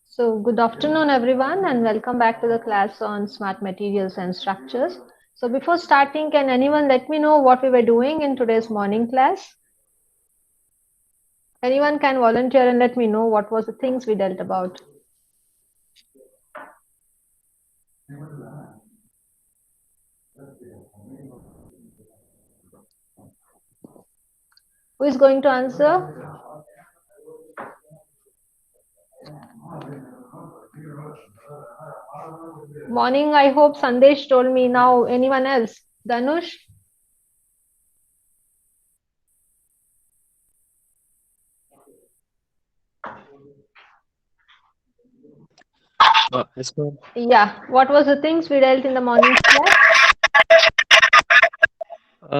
So good afternoon everyone and welcome back to the class on smart materials and structures. So before starting, can anyone let me know what we were doing in today's morning class? Anyone can volunteer and let me know what was the things we dealt about. Who is going to answer? Morning, I hope Sandesh told me. Now anyone else? Danush? Yes, ma'am. Yeah, what was the things we dealt in the morning class?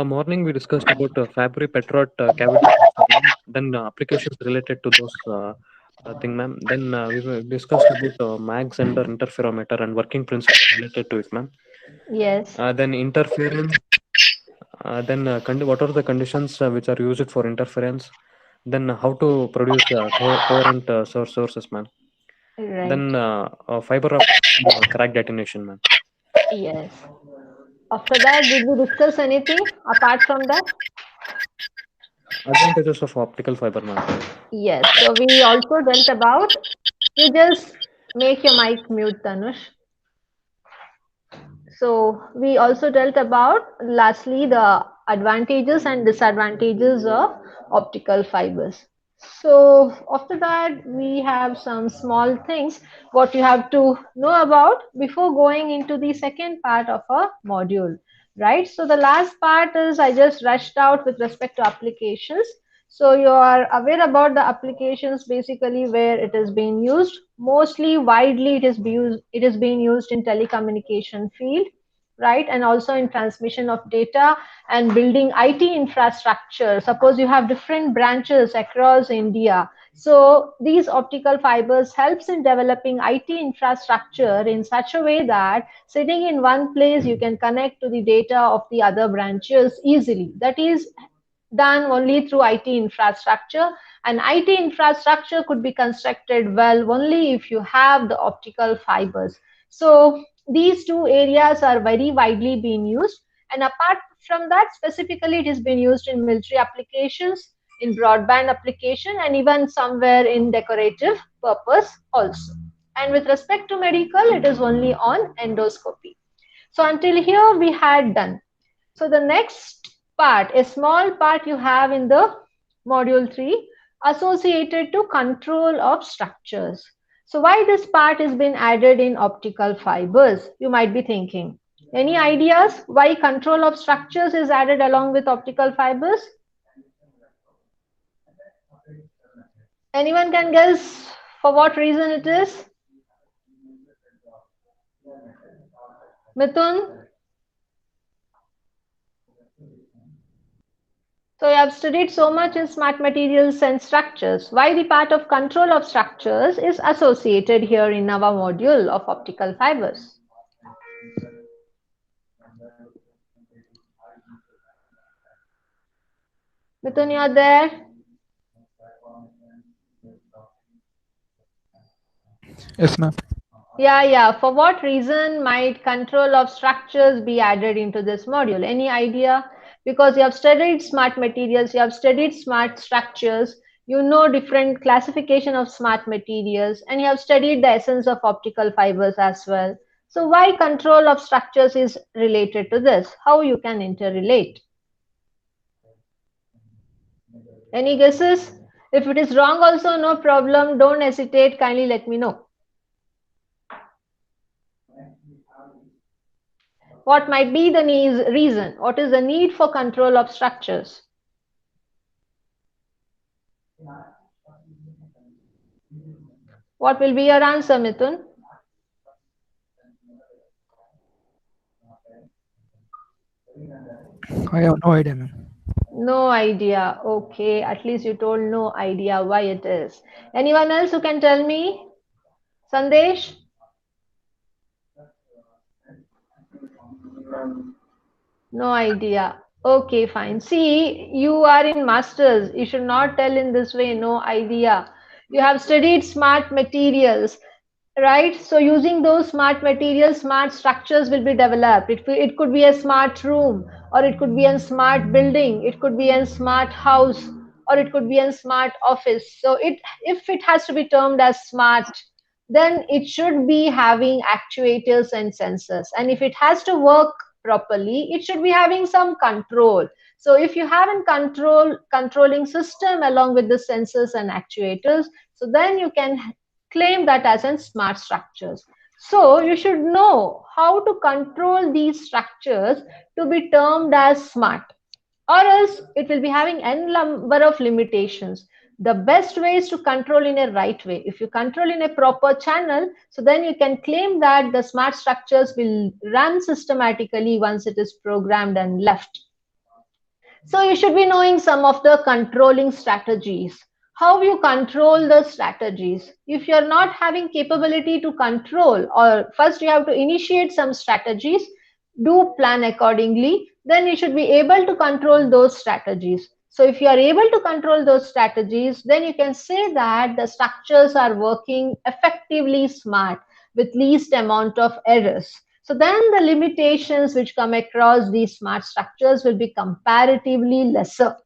Morning we discussed about Fabry Petrot cavity, ma'am. Then applications related to those thing, ma'am. Then discussed about Mag-Zehnder interferometer and working principles related to it, ma'am. Yes. Then interference. Then what are the conditions which are used for interference? Then how to produce coherent sources, ma'am. Right. Then fiber optic crack detonation, ma'am. Yes. After that, did we discuss anything apart from that? Advantages of optical fiber, ma'am. Yes. So we also dealt about, you just make your mic mute, Tanush. So we also dealt about lastly the advantages and disadvantages of optical fibers. So after that we have some small things what you have to know about before going into the second part of a module, right? So the last part is I just rushed out with respect to applications. So you are aware about the applications basically where it is being used. Mostly widely it is being used in telecommunication field, right? And also in transmission of data and building IT infrastructure. Suppose you have different branches across India. So these optical fibers helps in developing IT infrastructure in such a way that sitting in one place you can connect to the data of the other branches easily. That is done only through IT infrastructure, and IT infrastructure could be constructed well only if you have the optical fibers. So these two areas are very widely being used, and apart from that, specifically it is being used in military applications, in broadband application, and even somewhere in decorative purpose also. And with respect to medical, it is only on endoscopy. So until here we had done. So the next part, a small part you have in the module 3 associated to control of structures. So why this part has been added in optical fibers? You might be thinking. Any ideas why control of structures is added along with optical fibers? Anyone can guess for what reason it is? Mithun? So you have studied so much in smart materials and structures. Why the part of control of structures is associated here in our module of optical fibers? Mithun, you are there? Yes, ma'am. Yeah. For what reason might control of structures be added into this module? Any idea? Because you have studied smart materials, you have studied smart structures, you know different classification of smart materials, and you have studied the essence of optical fibers as well. So why control of structures is related to this? How you can interrelate? Any guesses? If it is wrong also, no problem. Don't hesitate. Kindly let me know. What might be the reason? What is the need for control of structures? What will be your answer, Mithun? I have no idea, ma'am. No idea. Okay, at least you told no idea why it is. Anyone else who can tell me? Sandesh? No idea. Okay, fine. See, you are in masters. You should not tell in this way, no idea. You have studied smart materials, right? So using those smart materials, smart structures will be developed. It could be a smart room, or it could be a smart building, it could be a smart house, or it could be a smart office. So if it has to be termed as smart, then it should be having actuators and sensors. And if it has to work properly, it should be having some control. So if you have a controlling system along with the sensors and actuators, so then you can claim that as in smart structures. So you should know how to control these structures to be termed as smart, or else it will be having n number of limitations. The best way is to control in a right way. If you control in a proper channel, so then you can claim that the smart structures will run systematically once it is programmed and left. So you should be knowing some of the controlling strategies. How you control the strategies. If you're not having capability to control, or first you have to initiate some strategies, do plan accordingly, then you should be able to control those strategies. So if you are able to control those strategies, then you can say that the structures are working effectively smart with least amount of errors. So then the limitations which come across these smart structures will be comparatively lesser.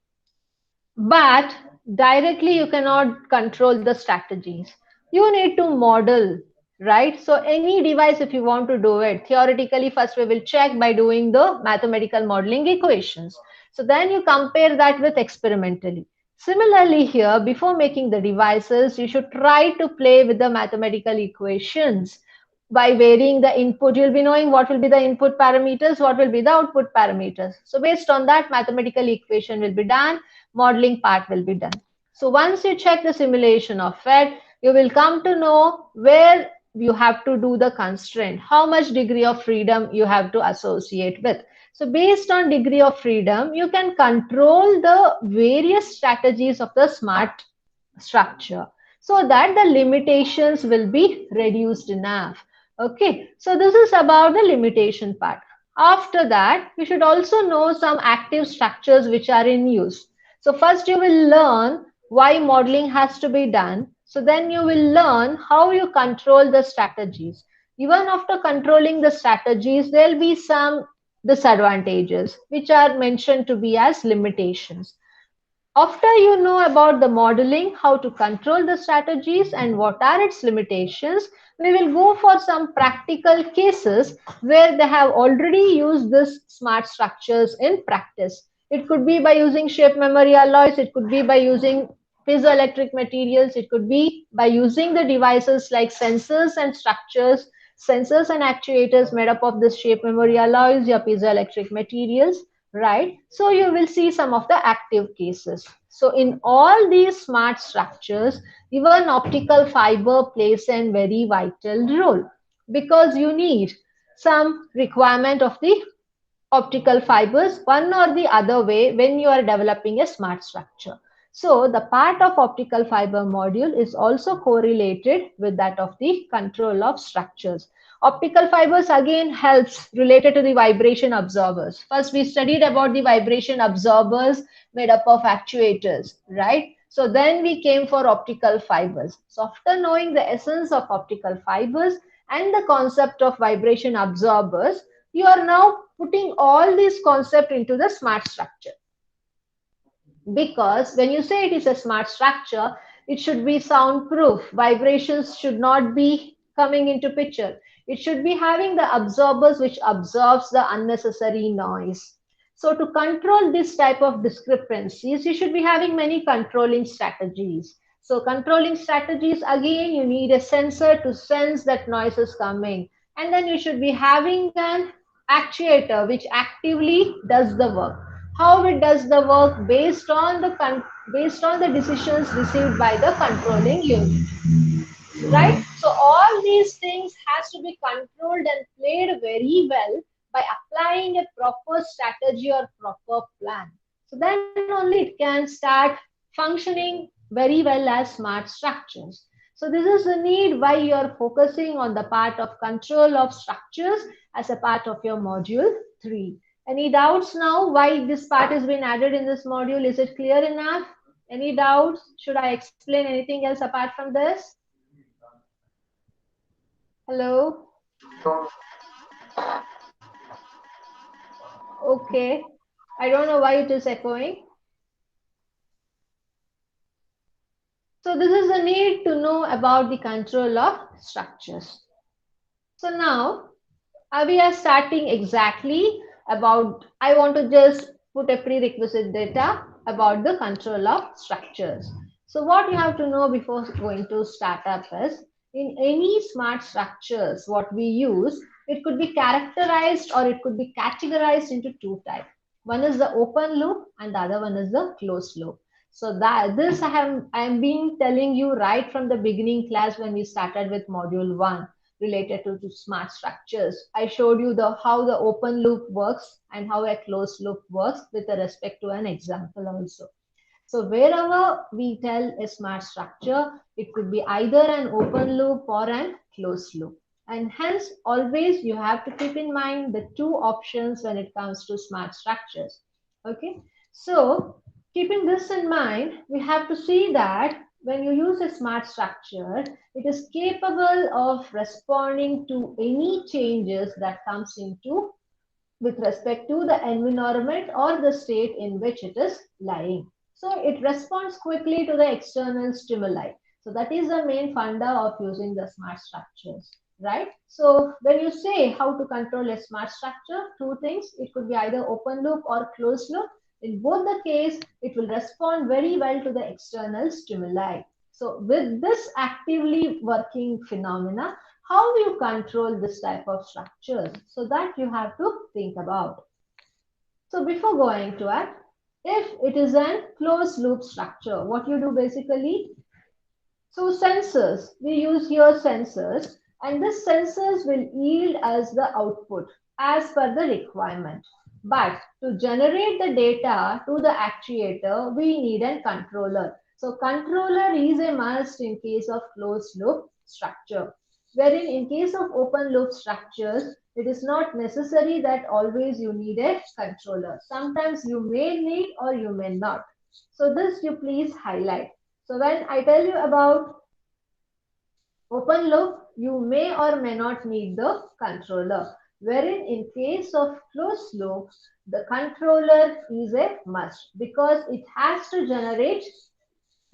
But directly you cannot control the strategies. You need to model, right? So any device, if you want to do it, theoretically, first we will check by doing the mathematical modeling equations. So then you compare that with experimentally. Similarly here, before making the devices, you should try to play with the mathematical equations by varying the input. You'll be knowing what will be the input parameters, what will be the output parameters. So based on that, mathematical equation will be done, modeling part will be done. So once you check the simulation of it, you will come to know where you have to do the constraint, how much degree of freedom you have to associate with. So based on degree of freedom, you can control the various strategies of the smart structure so that the limitations will be reduced enough. Okay, so this is about the limitation part. After that, you should also know some active structures which are in use. So first you will learn why modeling has to be done. So then you will learn how you control the strategies. Even after controlling the strategies, there will be some disadvantages which are mentioned to be as limitations. After you know about the modeling, how to control the strategies and what are its limitations, we will go for some practical cases where they have already used this smart structures in practice. It could be by using shape memory alloys, it could be by using piezoelectric materials, it could be by using the devices like sensors and actuators made up of this shape memory alloys, your piezoelectric materials, right? So you will see some of the active cases. So in all these smart structures, even optical fiber plays a very vital role because you need some requirement of the optical fibers one or the other way when you are developing a smart structure. So the part of optical fiber module is also correlated with that of the control of structures. Optical fibers again helps related to the vibration absorbers. First we studied about the vibration absorbers made up of actuators, right? So then we came for optical fibers. So after knowing the essence of optical fibers and the concept of vibration absorbers, you are now putting all these concepts into the smart structure. Because when you say it is a smart structure, it should be soundproof. Vibrations should not be coming into picture. It should be having the absorbers which absorbs the unnecessary noise. So to control this type of discrepancies, you should be having many controlling strategies. So controlling strategies, again, you need a sensor to sense that noise is coming. And then you should be having an actuator which actively does the work. How it does the work based on the decisions received by the controlling unit, right? So all these things has to be controlled and played very well by applying a proper strategy or proper plan. So then only it can start functioning very well as smart structures. So this is the need why you are focusing on the part of control of structures as a part of your module 3. Any doubts now why this part has been added in this module? Is it clear enough? Any doubts? Should I explain anything else apart from this? Hello? Okay. I don't know why it is echoing. So this is the need to know about the control of structures. So now we are starting exactly about, I want to just put a prerequisite data about the control of structures. So what you have to know before going to start up is, in any smart structures, what we use, it could be characterized or it could be categorized into two types. One is the open loop and the other one is the closed loop. So that this I am been telling you right from the beginning class when we started with module 1 related to smart structures. I showed you how the open loop works and how a closed loop works with respect to an example also. So wherever we tell a smart structure, it could be either an open loop or an closed loop. And hence, always you have to keep in mind the two options when it comes to smart structures. Okay, so keeping this in mind, we have to see that when you use a smart structure, it is capable of responding to any changes that comes into with respect to the environment or the state in which it is lying. So it responds quickly to the external stimuli. So that is the main funda of using the smart structures, right? So when you say how to control a smart structure, two things, it could be either open loop or closed loop. In both the case, it will respond very well to the external stimuli. So with this actively working phenomena, how you control this type of structures, so that you have to think about. So before going to it, if it is a closed loop structure, what you do basically, so sensors, we use here sensors, and this sensors will yield us the output as per the requirement. But to generate the data to the actuator, we need a controller. So controller is a must in case of closed loop structure. Wherein in case of open loop structures, it is not necessary that always you need a controller. Sometimes you may need or you may not. So this you please highlight. So when I tell you about open loop, you may or may not need the controller. Wherein in case of closed loop, the controller is a must because it has to generate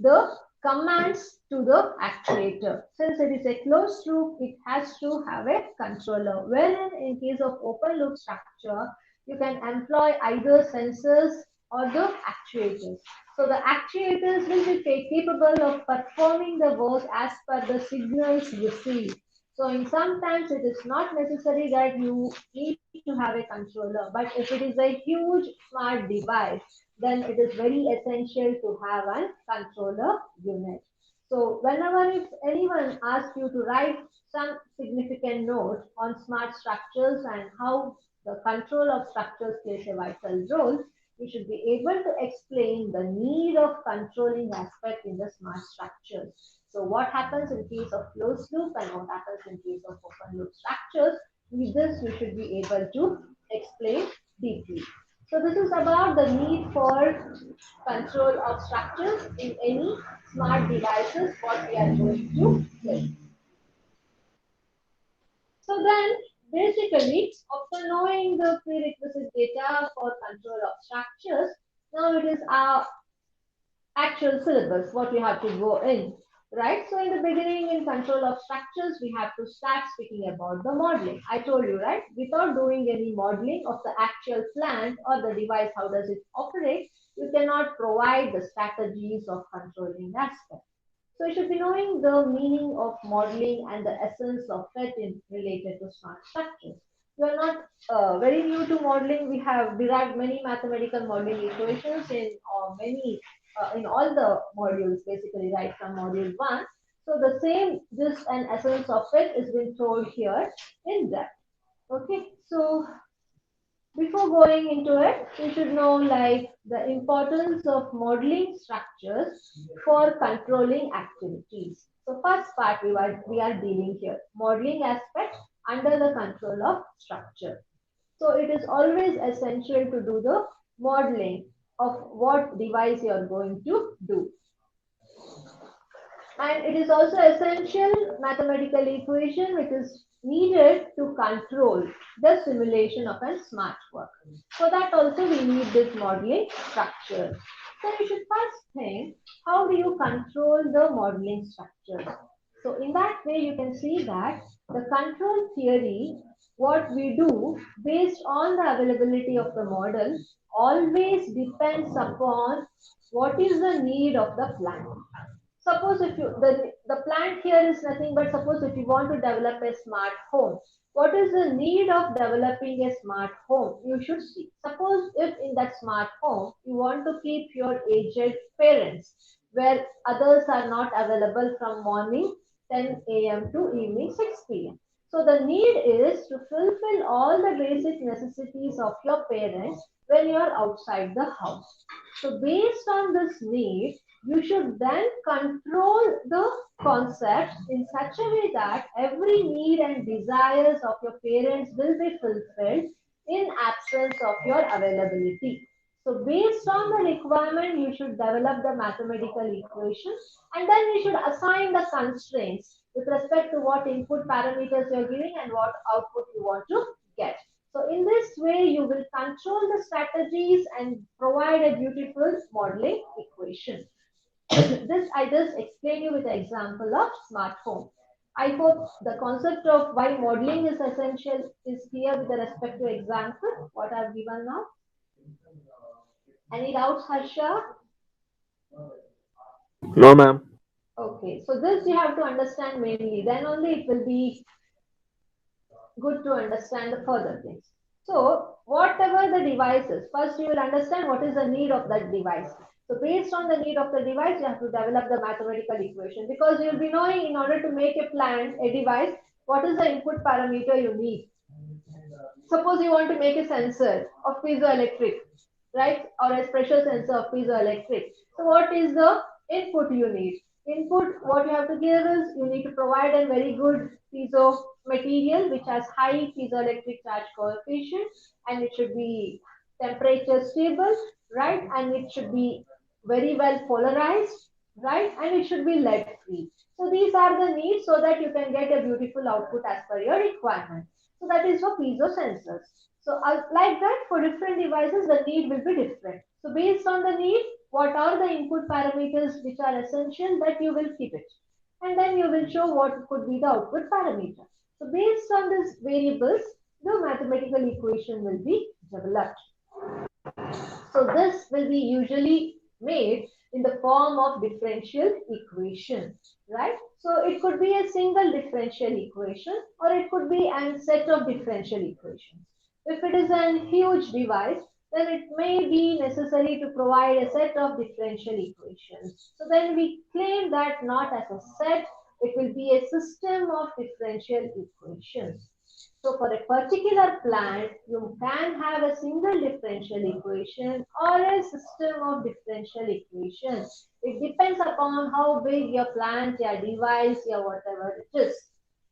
the commands to the actuator. Since it is a closed loop, it has to have a controller. Wherein in case of open loop structure, you can employ either sensors or the actuators. So the actuators will be capable of performing the work as per the signals received. So in sometimes it is not necessary that you need to have a controller, but if it is a huge smart device, then it is very essential to have a controller unit. So whenever if anyone asks you to write some significant note on smart structures and how the control of structures plays a vital role, we should be able to explain the need of controlling aspect in the smart structures. So what happens in case of closed loop and what happens in case of open loop structures, with this we should be able to explain deeply. So this is about the need for control of structures in any smart devices, what we are going to say. So then, basically, after knowing the prerequisite data for control of structures, now it is our actual syllabus, what we have to go in, right? So in the beginning, in control of structures, we have to start speaking about the modeling. I told you, right? Without doing any modeling of the actual plant or the device, how does it operate, you cannot provide the strategies of controlling aspects. So you should be knowing the meaning of modeling and the essence of it in related to smart structures. You are not very new to modeling. We have derived many mathematical modeling equations in all the modules, basically right from module 1. So the same gist and essence of it is been told here in depth. Okay, so before going into it, you should know like the importance of modeling structures for controlling activities. So first part we are dealing here, modeling aspect under the control of structure. So it is always essential to do the modeling of what device you are going to do. And it is also essential mathematical equation which is needed to control the simulation of a smart work. For that also we need this modeling structure. So you should first think, how do you control the modeling structure? So in that way you can see that the control theory, what we do based on the availability of the model, always depends upon what is the need of the plant. Suppose if you the plant here is nothing but, suppose if you want to develop a smart home, what is the need of developing a smart home? You should see. Suppose if in that smart home you want to keep your aged parents, where others are not available from morning 10 a.m. to evening 6 p.m. So the need is to fulfill all the basic necessities of your parents when you are outside the house. So based on this need, you should then control the concepts in such a way that every need and desires of your parents will be fulfilled in absence of your availability. So based on the requirement, you should develop the mathematical equation, and then you should assign the constraints with respect to what input parameters you're giving and what output you want to get. So in this way, you will control the strategies and provide a beautiful modeling equation. This I just explain you with the example of smart home. I hope the concept of why modeling is essential is clear with respect to example what I've given now. Any doubts, Harsha? No, ma'am. Okay, so this you have to understand mainly. Then only it will be good to understand the further things. So, whatever the device is, first you will understand what is the need of that device. So, based on the need of the device, you have to develop the mathematical equation, because you will be knowing in order to make a plant, a device, what is the input parameter you need. Suppose you want to make a sensor of piezoelectric, right? Or a pressure sensor of piezoelectric. So what is the input you need? Input, what you have to give is, you need to provide a very good piezo material which has high piezoelectric charge coefficient, and it should be temperature stable, right? And it should be very well polarized, right? And it should be lead free. So these are the needs so that you can get a beautiful output as per your requirement. So that is for piezo sensors. So like that, for different devices, the need will be different. So based on the need, what are the input parameters which are essential, that you will keep it. And then you will show what could be the output parameter. So based on these variables, the mathematical equation will be developed. So this will be usually made in the form of differential equation, right? So it could be a single differential equation, or it could be a set of differential equations. If it is a huge device, then it may be necessary to provide a set of differential equations. So then we claim that not as a set, it will be a system of differential equations. So for a particular plant, you can have a single differential equation or a system of differential equations. It depends upon how big your plant, your device, your whatever it is.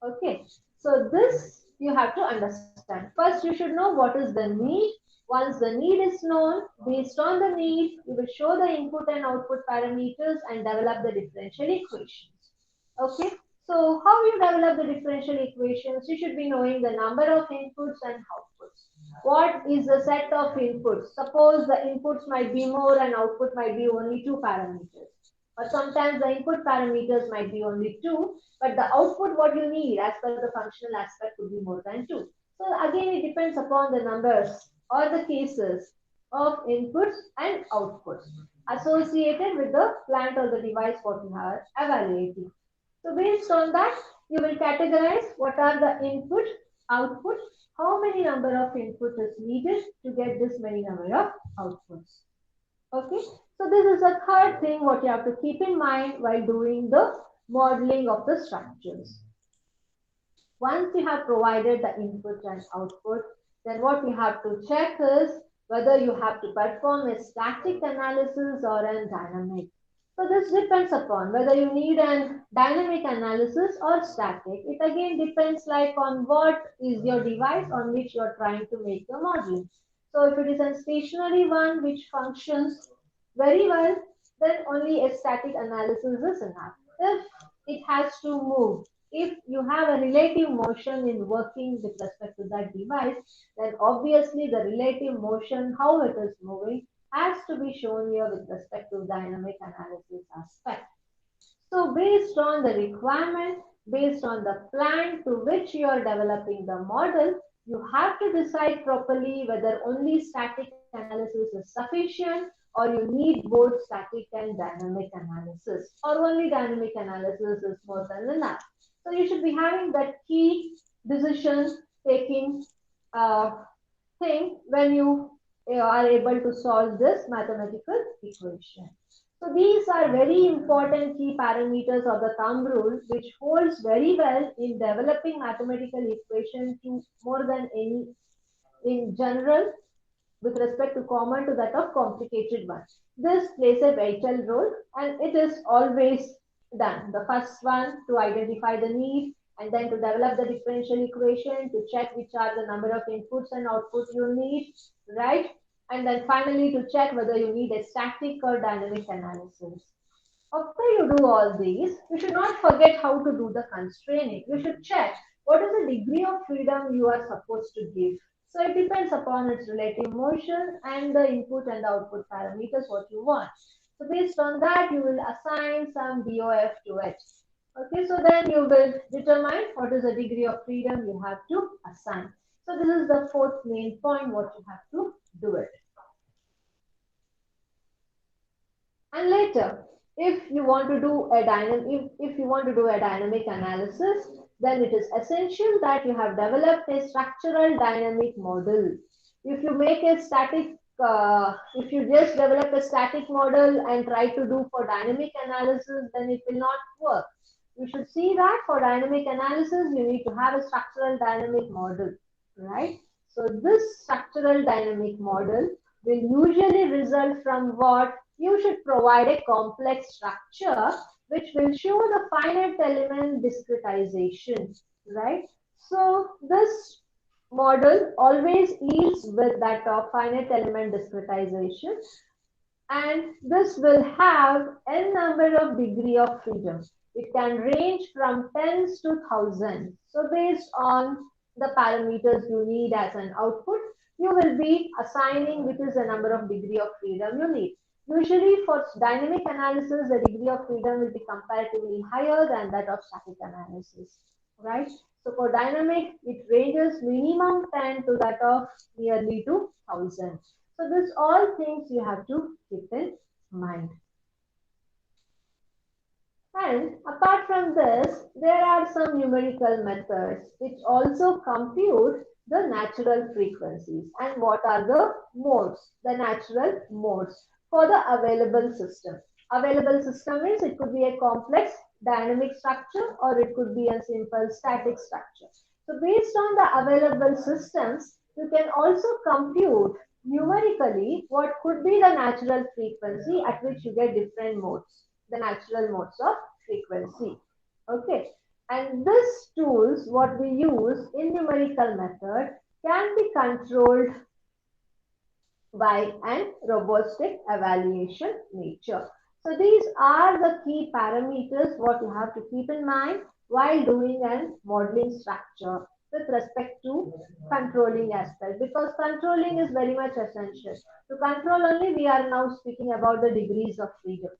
Okay, so this you have to understand. First, you should know what is the need. Once the need is known, based on the need, you will show the input and output parameters and develop the differential equations. Okay, so how you develop the differential equations? You should be knowing the number of inputs and outputs. What is the set of inputs? Suppose the inputs might be more and output might be only two parameters. Or sometimes the input parameters might be only two, but the output what you need as per the functional aspect could be more than two. So again, it depends upon the numbers or the cases of inputs and outputs associated with the plant or the device what you are evaluating. So based on that, you will categorize what are the input, output, how many number of input is needed to get this many number of outputs. Okay, so this is a third thing what you have to keep in mind while doing the modeling of the structures. Once you have provided the input and output, then what you have to check is whether you have to perform a static analysis or a dynamic. So this depends upon whether you need an dynamic analysis or static. It again depends like on what is your device on which you are trying to make the modeling. So if it is a stationary one which functions very well, then only a static analysis is enough. If it has to move, if you have a relative motion in working with respect to that device, then obviously the relative motion, how it is moving, has to be shown here with respect to dynamic analysis aspect. So based on the requirement, based on the plan to which you are developing the model, you have to decide properly whether only static analysis is sufficient or you need both static and dynamic analysis or only dynamic analysis is more than enough. So you should be having that key decision taking uh, thing when you are able to solve this mathematical equation. So these are very important key parameters of the thumb rule, which holds very well in developing mathematical equation to more than any in general with respect to common to that of complicated one. This plays a vital role and it is always done. The first one to identify the need and then to develop the differential equation to check which are the number of inputs and outputs you need, right? And then finally to check whether you need a static or dynamic analysis. After you do all these, you should not forget how to do the constraining. You should check what is the degree of freedom you are supposed to give. So it depends upon its relative motion and the input and the output parameters what you want. So based on that, you will assign some DOF to it. Okay, so then you will determine what is the degree of freedom you have to assign. So this is the fourth main point what you have to do it. And later, if you want to do a dynamic analysis, then it is essential that you have developed a structural dynamic model. If you make a static, if you just develop a static model and try to do for dynamic analysis, then it will not work. You should see that for dynamic analysis, you need to have a structural dynamic model, right? So this structural dynamic model will usually result from what you should provide a complex structure which will show the finite element discretization, right? So this model always yields with that of finite element discretization and this will have n number of degree of freedom. It can range from tens to thousands. So based on the parameters you need as an output, you will be assigning which is the number of degree of freedom you need. Usually for dynamic analysis, the degree of freedom will be comparatively higher than that of static analysis, right? So for dynamic, it ranges minimum 10 to that of nearly to 1000. So this all things you have to keep in mind. And apart from this, there are some numerical methods which also compute the natural frequencies. And what are the modes, the natural modes for the available system? Available system means it could be a complex dynamic structure or it could be a simple static structure. So based on the available systems, you can also compute numerically what could be the natural frequency at which you get different modes, the natural modes of frequency. Okay, and these tools what we use in numerical method can be controlled by an robustic evaluation nature. So these are the key parameters what you have to keep in mind while doing a modeling structure with respect to controlling aspect because controlling is very much essential. To control only we are now speaking about the degrees of freedom,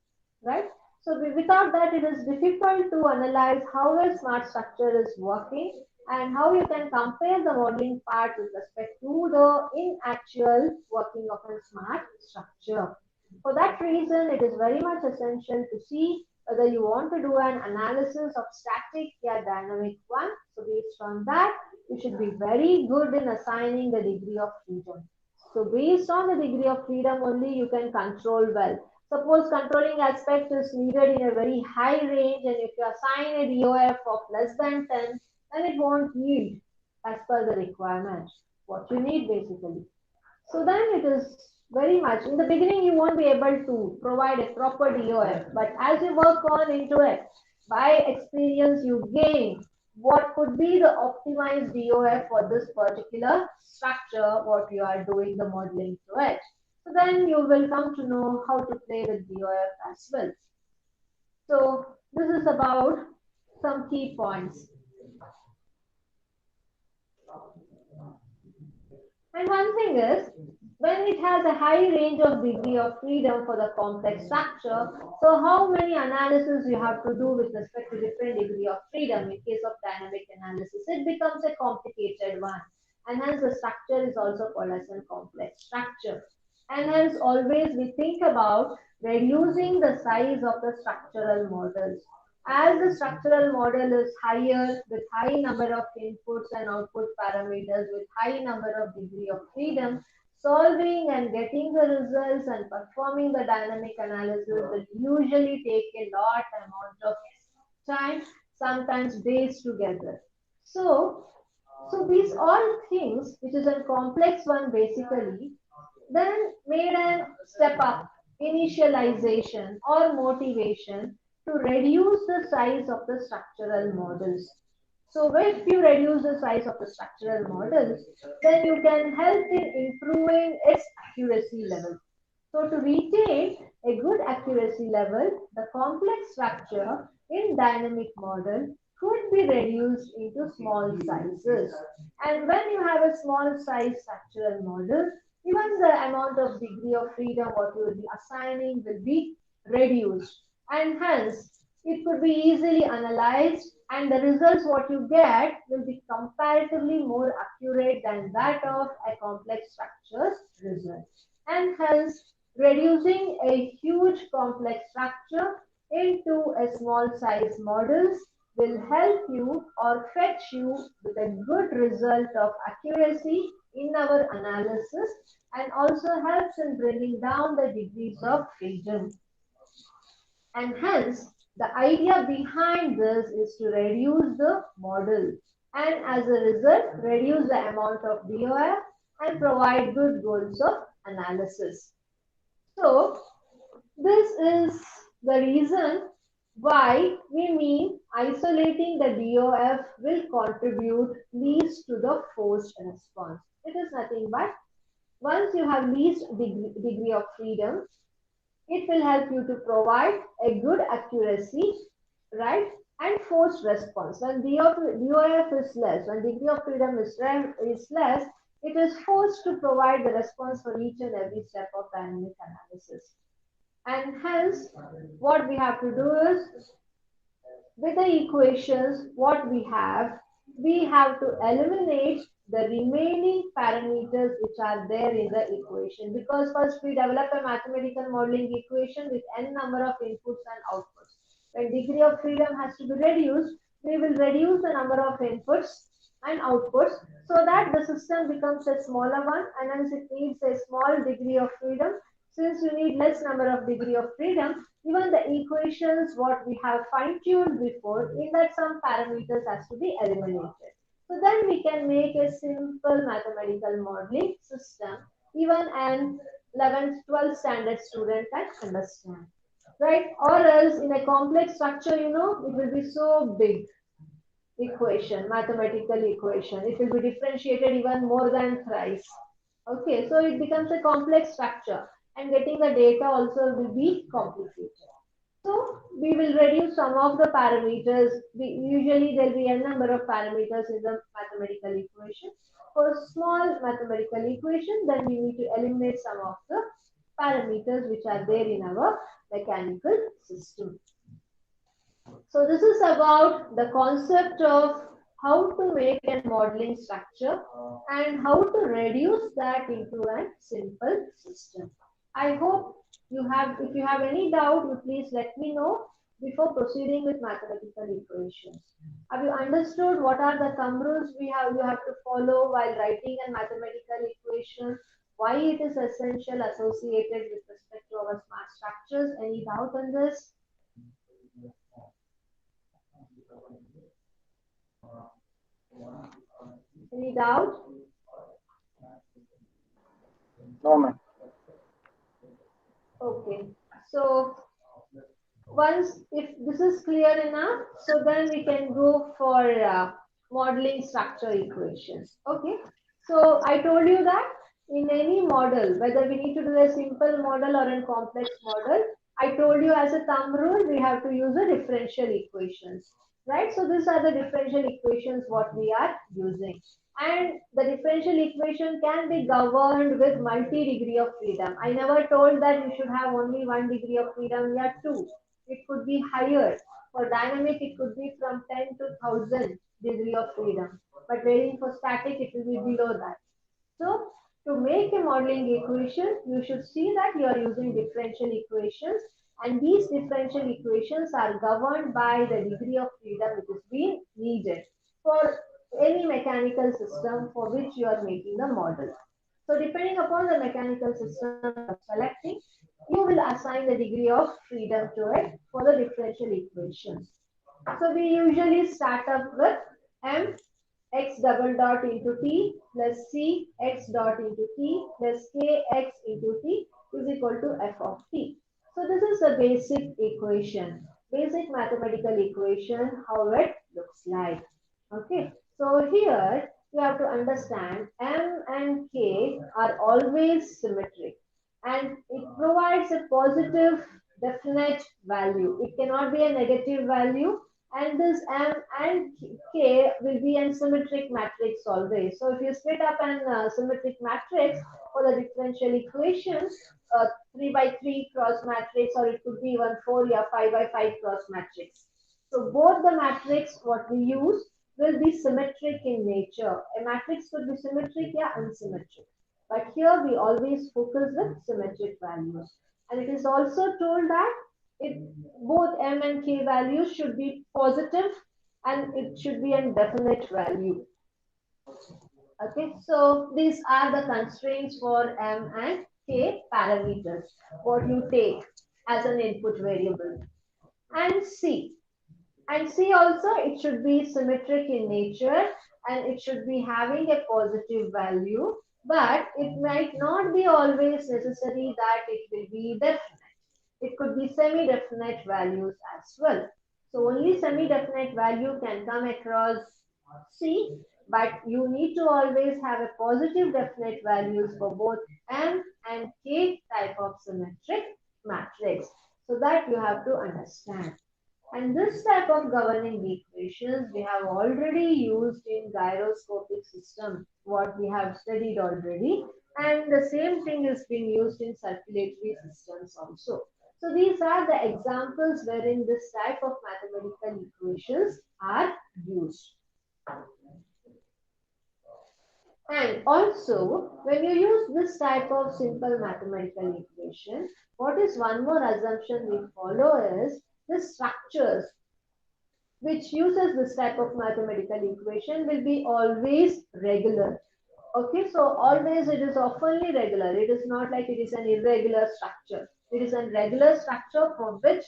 right? So without that it is difficult to analyze how a smart structure is working and how you can compare the modeling part with respect to the in actual working of a smart structure. For that reason, it is very much essential to see whether you want to do an analysis of static or dynamic one. So based on that, you should be very good in assigning the degree of freedom. So based on the degree of freedom only you can control well. Suppose controlling aspect is needed in a very high range and if you assign a DOF of less than 10, then it won't yield as per the requirement, what you need basically. So then it is very much. In the beginning, you won't be able to provide a proper DOF, but as you work on into it, by experience you gain what could be the optimized DOF for this particular structure, what you are doing the modeling to it. So then you will come to know how to play with DOF as well. So this is about some key points. And one thing is, when it has a high range of degree of freedom for the complex structure, so how many analysis you have to do with respect to different degree of freedom in case of dynamic analysis, it becomes a complicated one. And hence the structure is also called as a complex structure. And hence always we think about reducing the size of the structural models. As the structural model is higher with high number of inputs and output parameters with high number of degree of freedom, solving and getting the results and performing the dynamic analysis will usually take a lot amount of time, sometimes days together. So these all things, which is a complex one basically, then made a step up, initialization or motivation to reduce the size of the structural models. So if you reduce the size of the structural models, then you can help in improving its accuracy level. So to retain a good accuracy level, the complex structure in dynamic model could be reduced into small sizes. And when you have a small size structural model, even the amount of degree of freedom what you will be assigning will be reduced. And hence, it could be easily analyzed and the results what you get will be comparatively more accurate than that of a complex structure's result. And hence, reducing a huge complex structure into a small size models will help you or fetch you with a good result of accuracy in our analysis and also helps in bringing down the degrees of freedom. And hence, the idea behind this is to reduce the model and as a result, reduce the amount of DOF and provide good goals of analysis. So, this is the reason why we mean isolating the DOF will contribute least to the forced response. It is nothing but once you have least degree of freedom, it will help you to provide a good accuracy, right? And forced response. When DOF is less, when degree of freedom is less, it is forced to provide the response for each and every step of dynamic analysis. And hence, what we have to do is, with the equations, what we have to eliminate the remaining parameters which are there in the equation. Because first we develop a mathematical modeling equation with n number of inputs and outputs. When degree of freedom has to be reduced, we will reduce the number of inputs and outputs so that the system becomes a smaller one and hence it needs a small degree of freedom. Since you need less number of degree of freedom, even the equations what we have fine-tuned before, in that some parameters has to be eliminated. So then we can make a simple mathematical modeling system, even an 11th, 12th standard student can understand, right? Or else in a complex structure, it will be so big equation, mathematical equation. It will be differentiated even more than thrice. Okay, so it becomes a complex structure and getting the data also will be complicated. So we will reduce some of the parameters. Usually there will be a number of parameters in the mathematical equation. For small mathematical equation, then we need to eliminate some of the parameters which are there in our mechanical system. So this is about the concept of how to make a modeling structure and how to reduce that into a simple system. I hope if you have any doubt, you please let me know before proceeding with mathematical equations. Have you understood what are the thumb rules you have to follow while writing a mathematical equation? Why it is essential associated with respect to our smart structures? Any doubt on this? Any doubt? No, ma'am. Okay. So once if this is clear enough, so then we can go for modeling structure equations. Okay. So I told you that in any model, whether we need to do a simple model or a complex model, I told you as a thumb rule, we have to use the differential equations, right? So these are the differential equations what we are using. And the differential equation can be governed with multi-degree of freedom. I never told that you should have only 1 degree of freedom, yeah, 2. It could be higher. For dynamic, it could be from 10 to 1000 degree of freedom. But wherein for static, it will be below that. So to make a modeling equation, you should see that you are using differential equations, and these differential equations are governed by the degree of freedom which is being needed for any mechanical system for which you are making the model. So depending upon the mechanical system you are selecting, you will assign the degree of freedom to it for the differential equations. So we usually start up with m x double dot into t plus c x dot into t plus k x into t is equal to f of t. So this is a basic equation, basic mathematical equation, how it looks like. Okay, so here you have to understand m and k are always symmetric, and it provides a positive definite value. It cannot be a negative value, and this m and k will be a symmetric matrix always. So if you split up an symmetric matrix for the differential equation, 3 by 3 cross matrix, or it could be even 4 or 5 by 5 cross matrix. So both the matrix what we use will be symmetric in nature. A matrix could be symmetric or unsymmetric. But here we always focus with symmetric values. And it is also told that it, both m and k values should be positive, and it should be a definite value. Okay, so these are the constraints for m and k parameters, what you take as an input variable. And c. And C also, it should be symmetric in nature, and it should be having a positive value, but it might not be always necessary that it will be definite. It could be semi-definite values as well. So only semi-definite value can come across C, but you need to always have a positive definite values for both M and K type of symmetric matrix. So that you have to understand. And this type of governing equations we have already used in gyroscopic system, what we have studied already, and the same thing is being used in circulatory systems also. So these are the examples wherein this type of mathematical equations are used. And also, when you use this type of simple mathematical equation, what is one more assumption we follow is the structures which uses this type of mathematical equation will be always regular. Okay, so always it is oftenly regular. It is not like it is an irregular structure. It is a regular structure for which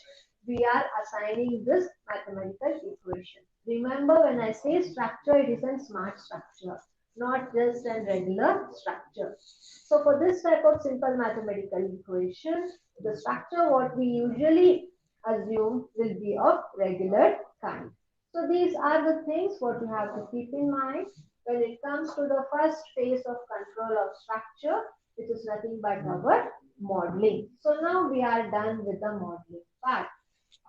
we are assigning this mathematical equation. Remember, when I say structure, it is a smart structure, not just a regular structure. So for this type of simple mathematical equation, the structure what we usually assume will be of regular kind. So these are the things what you have to keep in mind when it comes to the first phase of control of structure, which is nothing but our modeling. So now we are done with the modeling part.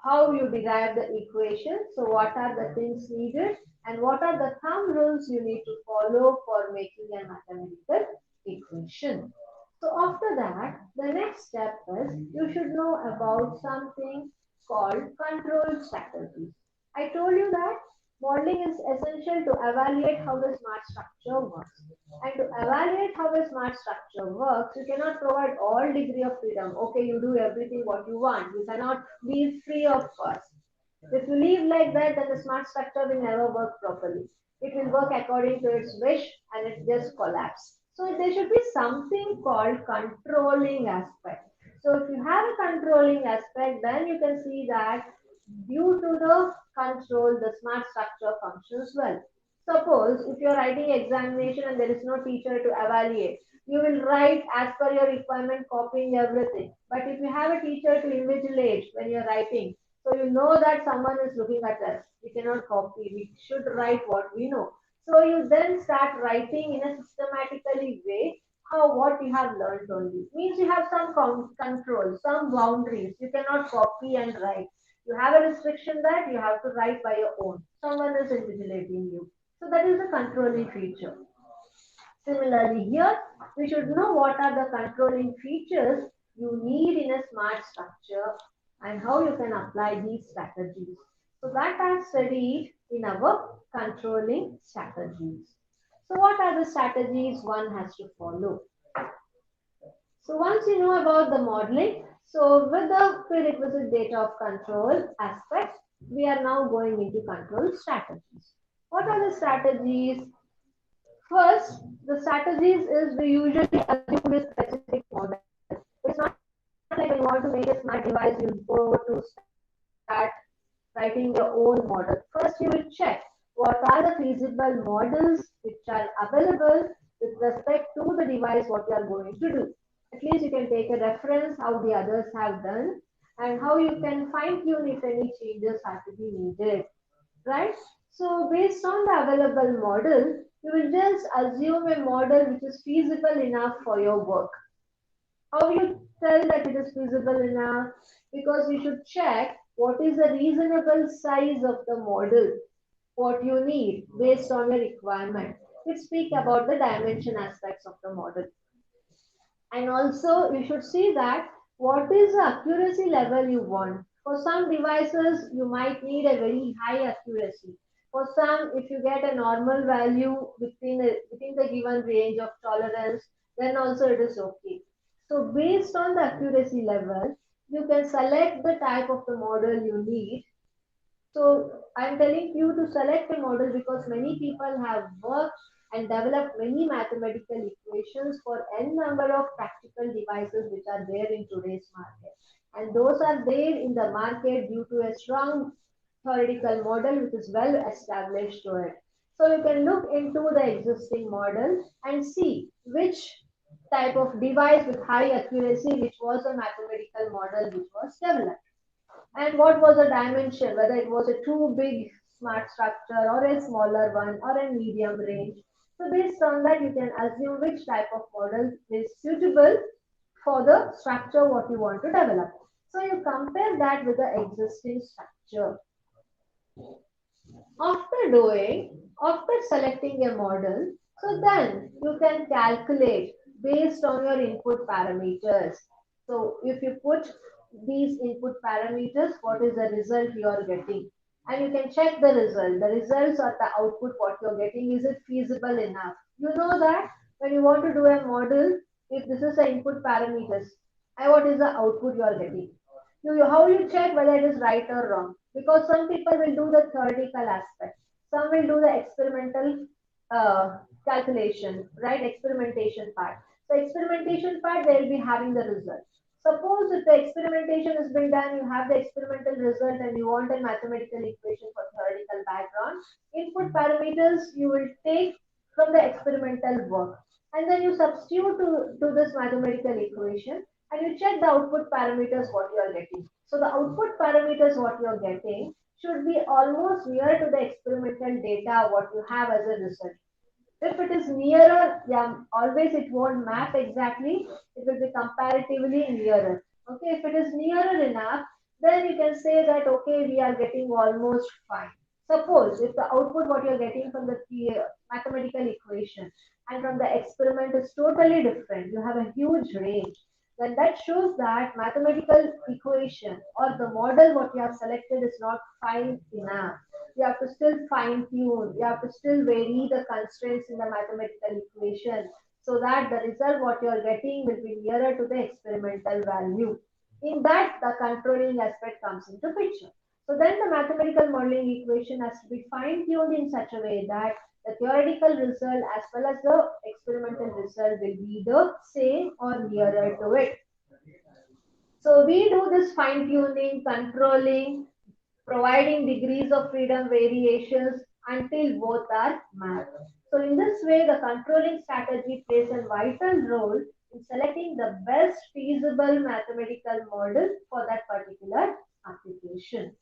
How you derive the equation, so what are the things needed, and what are the thumb rules you need to follow for making a mathematical equation. So after that, the next step is you should know about something called control strategies. I told you that modeling is essential to evaluate how the smart structure works. And to evaluate how a smart structure works, you cannot provide all degree of freedom. Okay, you do everything what you want. You cannot be free of cost. If you leave like that, then the smart structure will never work properly. It will work according to its wish, and it just collapse. So there should be something called controlling aspect. So if you have a controlling aspect, then you can see that due to the control, the smart structure functions well. Suppose if you're writing examination and there is no teacher to evaluate, you will write as per your requirement, copying everything. But if you have a teacher to invigilate when you're writing, so you know that someone is looking at us, we cannot copy, we should write what we know. So you then start writing in a systematically way how what you have learned only. Means you have some control, some boundaries. You cannot copy and write. You have a restriction that you have to write by your own. Someone is invigilating you. So that is a controlling feature. Similarly, here we should know what are the controlling features you need in a smart structure and how you can apply these strategies. So that I studied in our controlling strategies. So what are the strategies one has to follow? So once you know about the modeling, so with the prerequisite data of control aspect, we are now going into control strategies. What are the strategies? First, the strategies is we usually assume a specific model. It's not like when you want to make a smart device, you go to start writing your own model. First, you will check what are the feasible models which are available with respect to the device what you are going to do. At least you can take a reference how the others have done and how you can fine tune if any changes have to be needed, right? So based on the available model, you will just assume a model which is feasible enough for your work. How you tell that it is feasible enough? Because you should check what is the reasonable size of the model, what you need based on your requirement. We speak about the dimension aspects of the model. And also you should see that what is the accuracy level you want. For some devices, you might need a very high accuracy. For some, if you get a normal value within the given range of tolerance, then also it is okay. So based on the accuracy level, you can select the type of the model you need. So I'm telling you to select a model because many people have worked and developed many mathematical equations for n number of practical devices which are there in today's market. And those are there in the market due to a strong theoretical model which is well established to it. So you can look into the existing model and see which type of device with high accuracy which was a mathematical model which was developed and what was the dimension, whether it was a too big smart structure or a smaller one or a medium range. So based on that, you can assume which type of model is suitable for the structure what you want to develop. So you compare that with the existing structure. After selecting a model, so then you can calculate based on your input parameters. So if you put these input parameters, what is the result you are getting? And you can check the result. The results or the output what you're getting, is it feasible enough? You know that when you want to do a model, if this is the input parameters, and what is the output you are getting? How you check whether it is right or wrong? Because some people will do the theoretical aspect, some will do the experimental calculation, right? Experimentation part. So experimentation part, they will be having the result. Suppose if the experimentation is being done, you have the experimental result and you want a mathematical equation for theoretical background. Input parameters you will take from the experimental work and then you substitute to this mathematical equation and you check the output parameters what you are getting. So the output parameters what you are getting should be almost near to the experimental data what you have as a result. If it is nearer, yeah, always it won't map exactly. It will be comparatively nearer. Okay, if it is nearer enough, then you can say that okay, we are getting almost fine. Suppose if the output what you're getting from the mathematical equation and from the experiment is totally different, you have a huge range, then that shows that mathematical equation or the model what you have selected is not fine enough. You have to still fine tune, you have to still vary the constraints in the mathematical equation so that the result what you are getting will be nearer to the experimental value. In that, the controlling aspect comes into picture. So then the mathematical modeling equation has to be fine tuned in such a way that the theoretical result as well as the experimental result will be the same or nearer to it. So we do this fine tuning, controlling, providing degrees of freedom variations until both are mapped. So in this way, the controlling strategy plays a vital role in selecting the best feasible mathematical model for that particular application.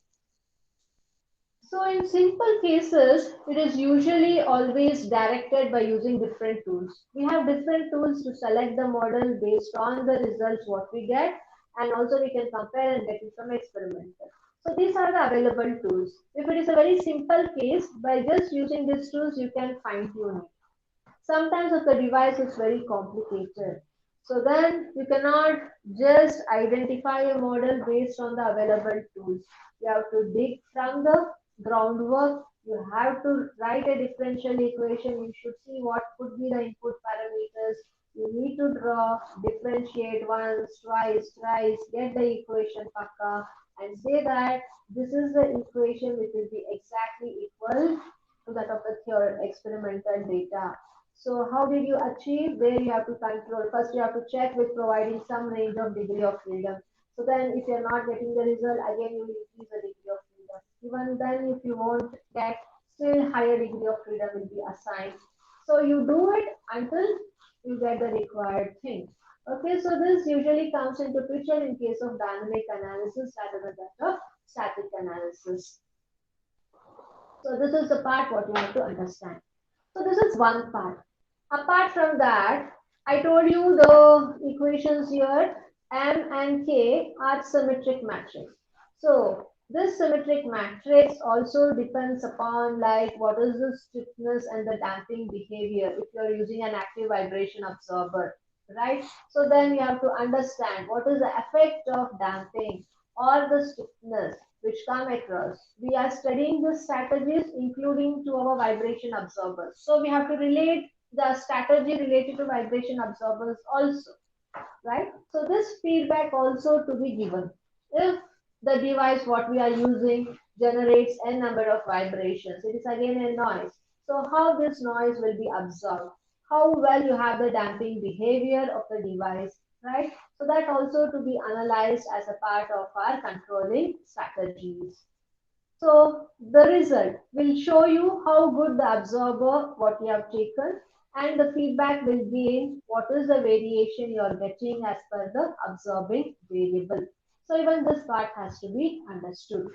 So in simple cases, it is usually always directed by using different tools. We have different tools to select the model based on the results what we get, and also we can compare and get it from experimental. So these are the available tools. If it is a very simple case, by just using these tools, you can fine tune it. Sometimes if the device is very complicated, so then you cannot just identify a model based on the available tools. You have to dig from the groundwork. You have to write a differential equation. You should see what could be the input parameters. You need to draw, differentiate once, twice, thrice, get the equation pakka, and say that this is the equation which will be exactly equal to that of the experimental data. So how did you achieve? There you have to control. First you have to check with providing some range of degree of freedom. So then if you're not getting the result, again you will increase the degree of freedom. Even then if you won't get, still higher degree of freedom will be assigned. So you do it until you get the required thing. Okay, so this usually comes into picture in case of dynamic analysis rather than that of static analysis. So this is the part what you have to understand. So this is one part. Apart from that, I told you the equations here, M and K are symmetric matrix. So this symmetric matrix also depends upon like what is the stiffness and the damping behavior if you are using an active vibration absorber, right? So then you have to understand what is the effect of damping or the stiffness which come across. We are studying the strategies including to our vibration absorbers. So we have to relate the strategy related to vibration absorbers also, right? So this feedback also to be given. If the device what we are using generates n number of vibrations, it is again a noise. So how this noise will be absorbed? How well you have the damping behavior of the device, right? So that also to be analyzed as a part of our controlling strategies. So the result will show you how good the absorber what you have taken, and the feedback will be what is the variation you are getting as per the absorbing variable. So even this part has to be understood.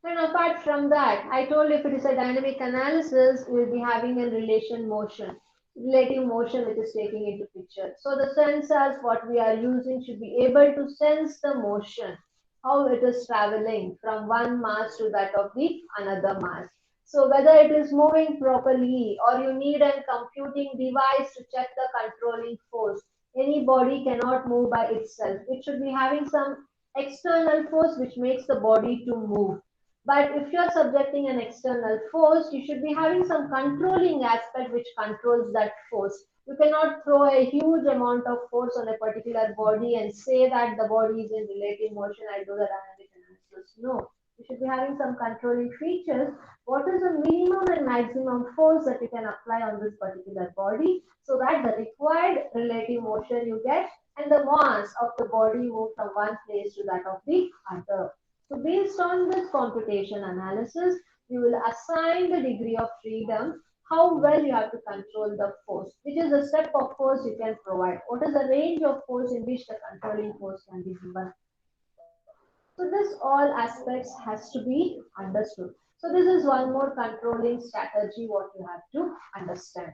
And apart from that, I told if it is a dynamic analysis, we will be having a relation motion, relative motion which is taking into picture. So the sensors what we are using should be able to sense the motion, how it is traveling from one mass to that of the another mass. So whether it is moving properly or you need a computing device to check the controlling force. Any body cannot move by itself. It should be having some external force which makes the body to move. But if you're subjecting an external force, you should be having some controlling aspect which controls that force. You cannot throw a huge amount of force on a particular body and say that the body is in relative motion. I do the dynamic analysis. No, you should be having some controlling features. What is the minimum and maximum force that you can apply on this particular body so that the required relative motion you get and the mass of the body move from one place to that of the other. So based on this computation analysis, you will assign the degree of freedom, how well you have to control the force, which is the step of force you can provide. What is the range of force in which the controlling force can be given? So this all aspects has to be understood. So this is one more controlling strategy what you have to understand.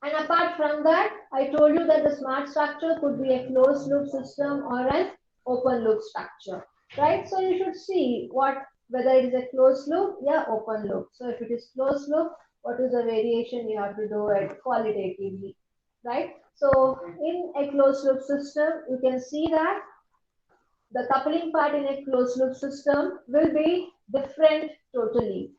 And apart from that, I told you that the smart structure could be a closed loop system or an open loop structure, right? So you should see whether it is a closed loop, yeah, open loop. So if it is closed loop, what is the variation you have to do it qualitatively, right? So in a closed loop system, you can see that the coupling part in a closed loop system will be different totally.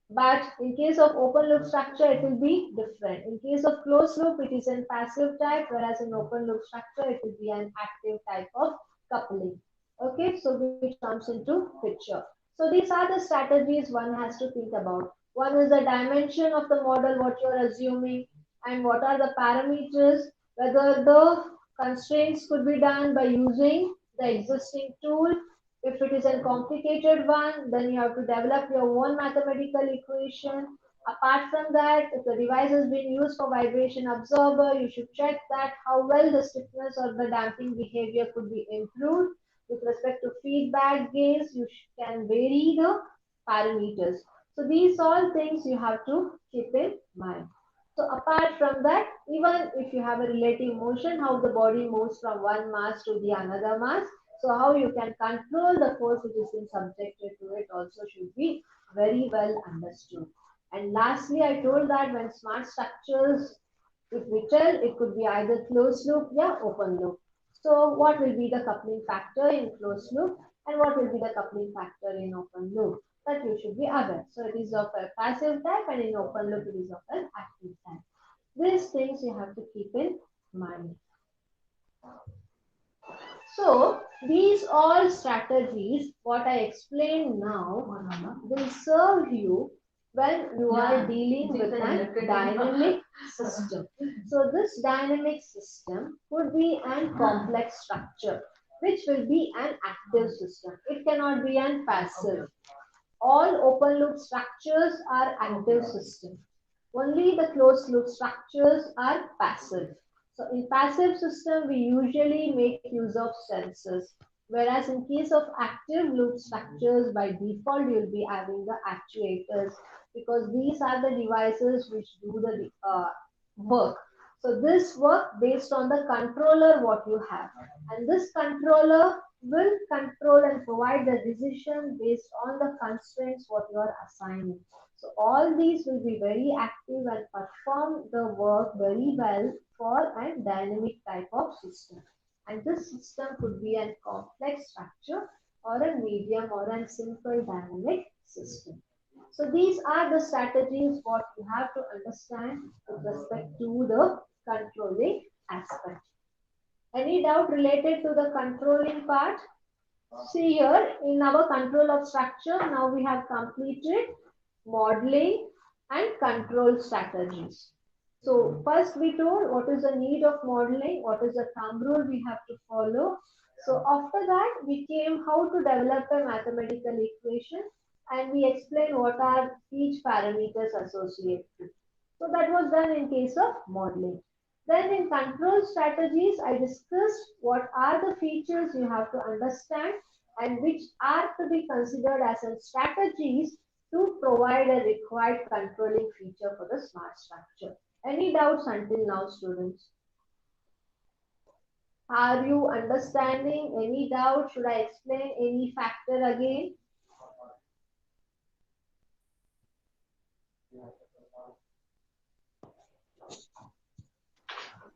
But in case of open loop structure, it will be different. In case of closed loop, it is a passive type, whereas in open loop structure, it will be an active type of coupling. Okay, so which comes into picture. So these are the strategies one has to think about. One is the dimension of the model, what you're assuming, and what are the parameters, whether the constraints could be done by using the existing tool. If it is a complicated one, then you have to develop your own mathematical equation. Apart from that, if the device has been used for vibration absorber, you should check that how well the stiffness or the damping behavior could be improved. With respect to feedback gains, you can vary the parameters. So these all things you have to keep in mind. So apart from that, even if you have a relative motion, how the body moves from one mass to the another mass, so how you can control the force which is been subjected to it also should be very well understood. And lastly, I told that when smart structures, if we tell, it could be either closed loop or open loop. So what will be the coupling factor in closed loop and what will be the coupling factor in open loop? That you should be aware. So it is of a passive type and in open loop it is of an active type. These things you have to keep in mind. So these all strategies, what I explained now, will serve you when you are dealing with a dynamic system. So this dynamic system could be a complex structure, which will be an active system. It cannot be an passive. All open loop structures are active systems. Only the closed loop structures are passive. So in passive system, we usually make use of sensors. Whereas in case of active loop structures, by default, you'll be having the actuators because these are the devices which do the work. So this work based on the controller what you have. And this controller will control and provide the decision based on the constraints what you are assigning. So all these will be very active and perform the work very well for a dynamic type of system. And this system could be a complex structure or a medium or a simple dynamic system. So these are the strategies what you have to understand with respect to the controlling aspect. Any doubt related to the controlling part? See here in our control of structure, now we have completed modeling and control strategies. So first we told what is the need of modeling, what is the thumb rule we have to follow. So after that we came how to develop a mathematical equation and we explained what are each parameters associated. So that was done in case of modeling. Then in control strategies, I discussed what are the features you have to understand and which are to be considered as strategies to provide a required controlling feature for the smart structure. Any doubts until now, students? Are you understanding? Any doubt? Should I explain any factor again?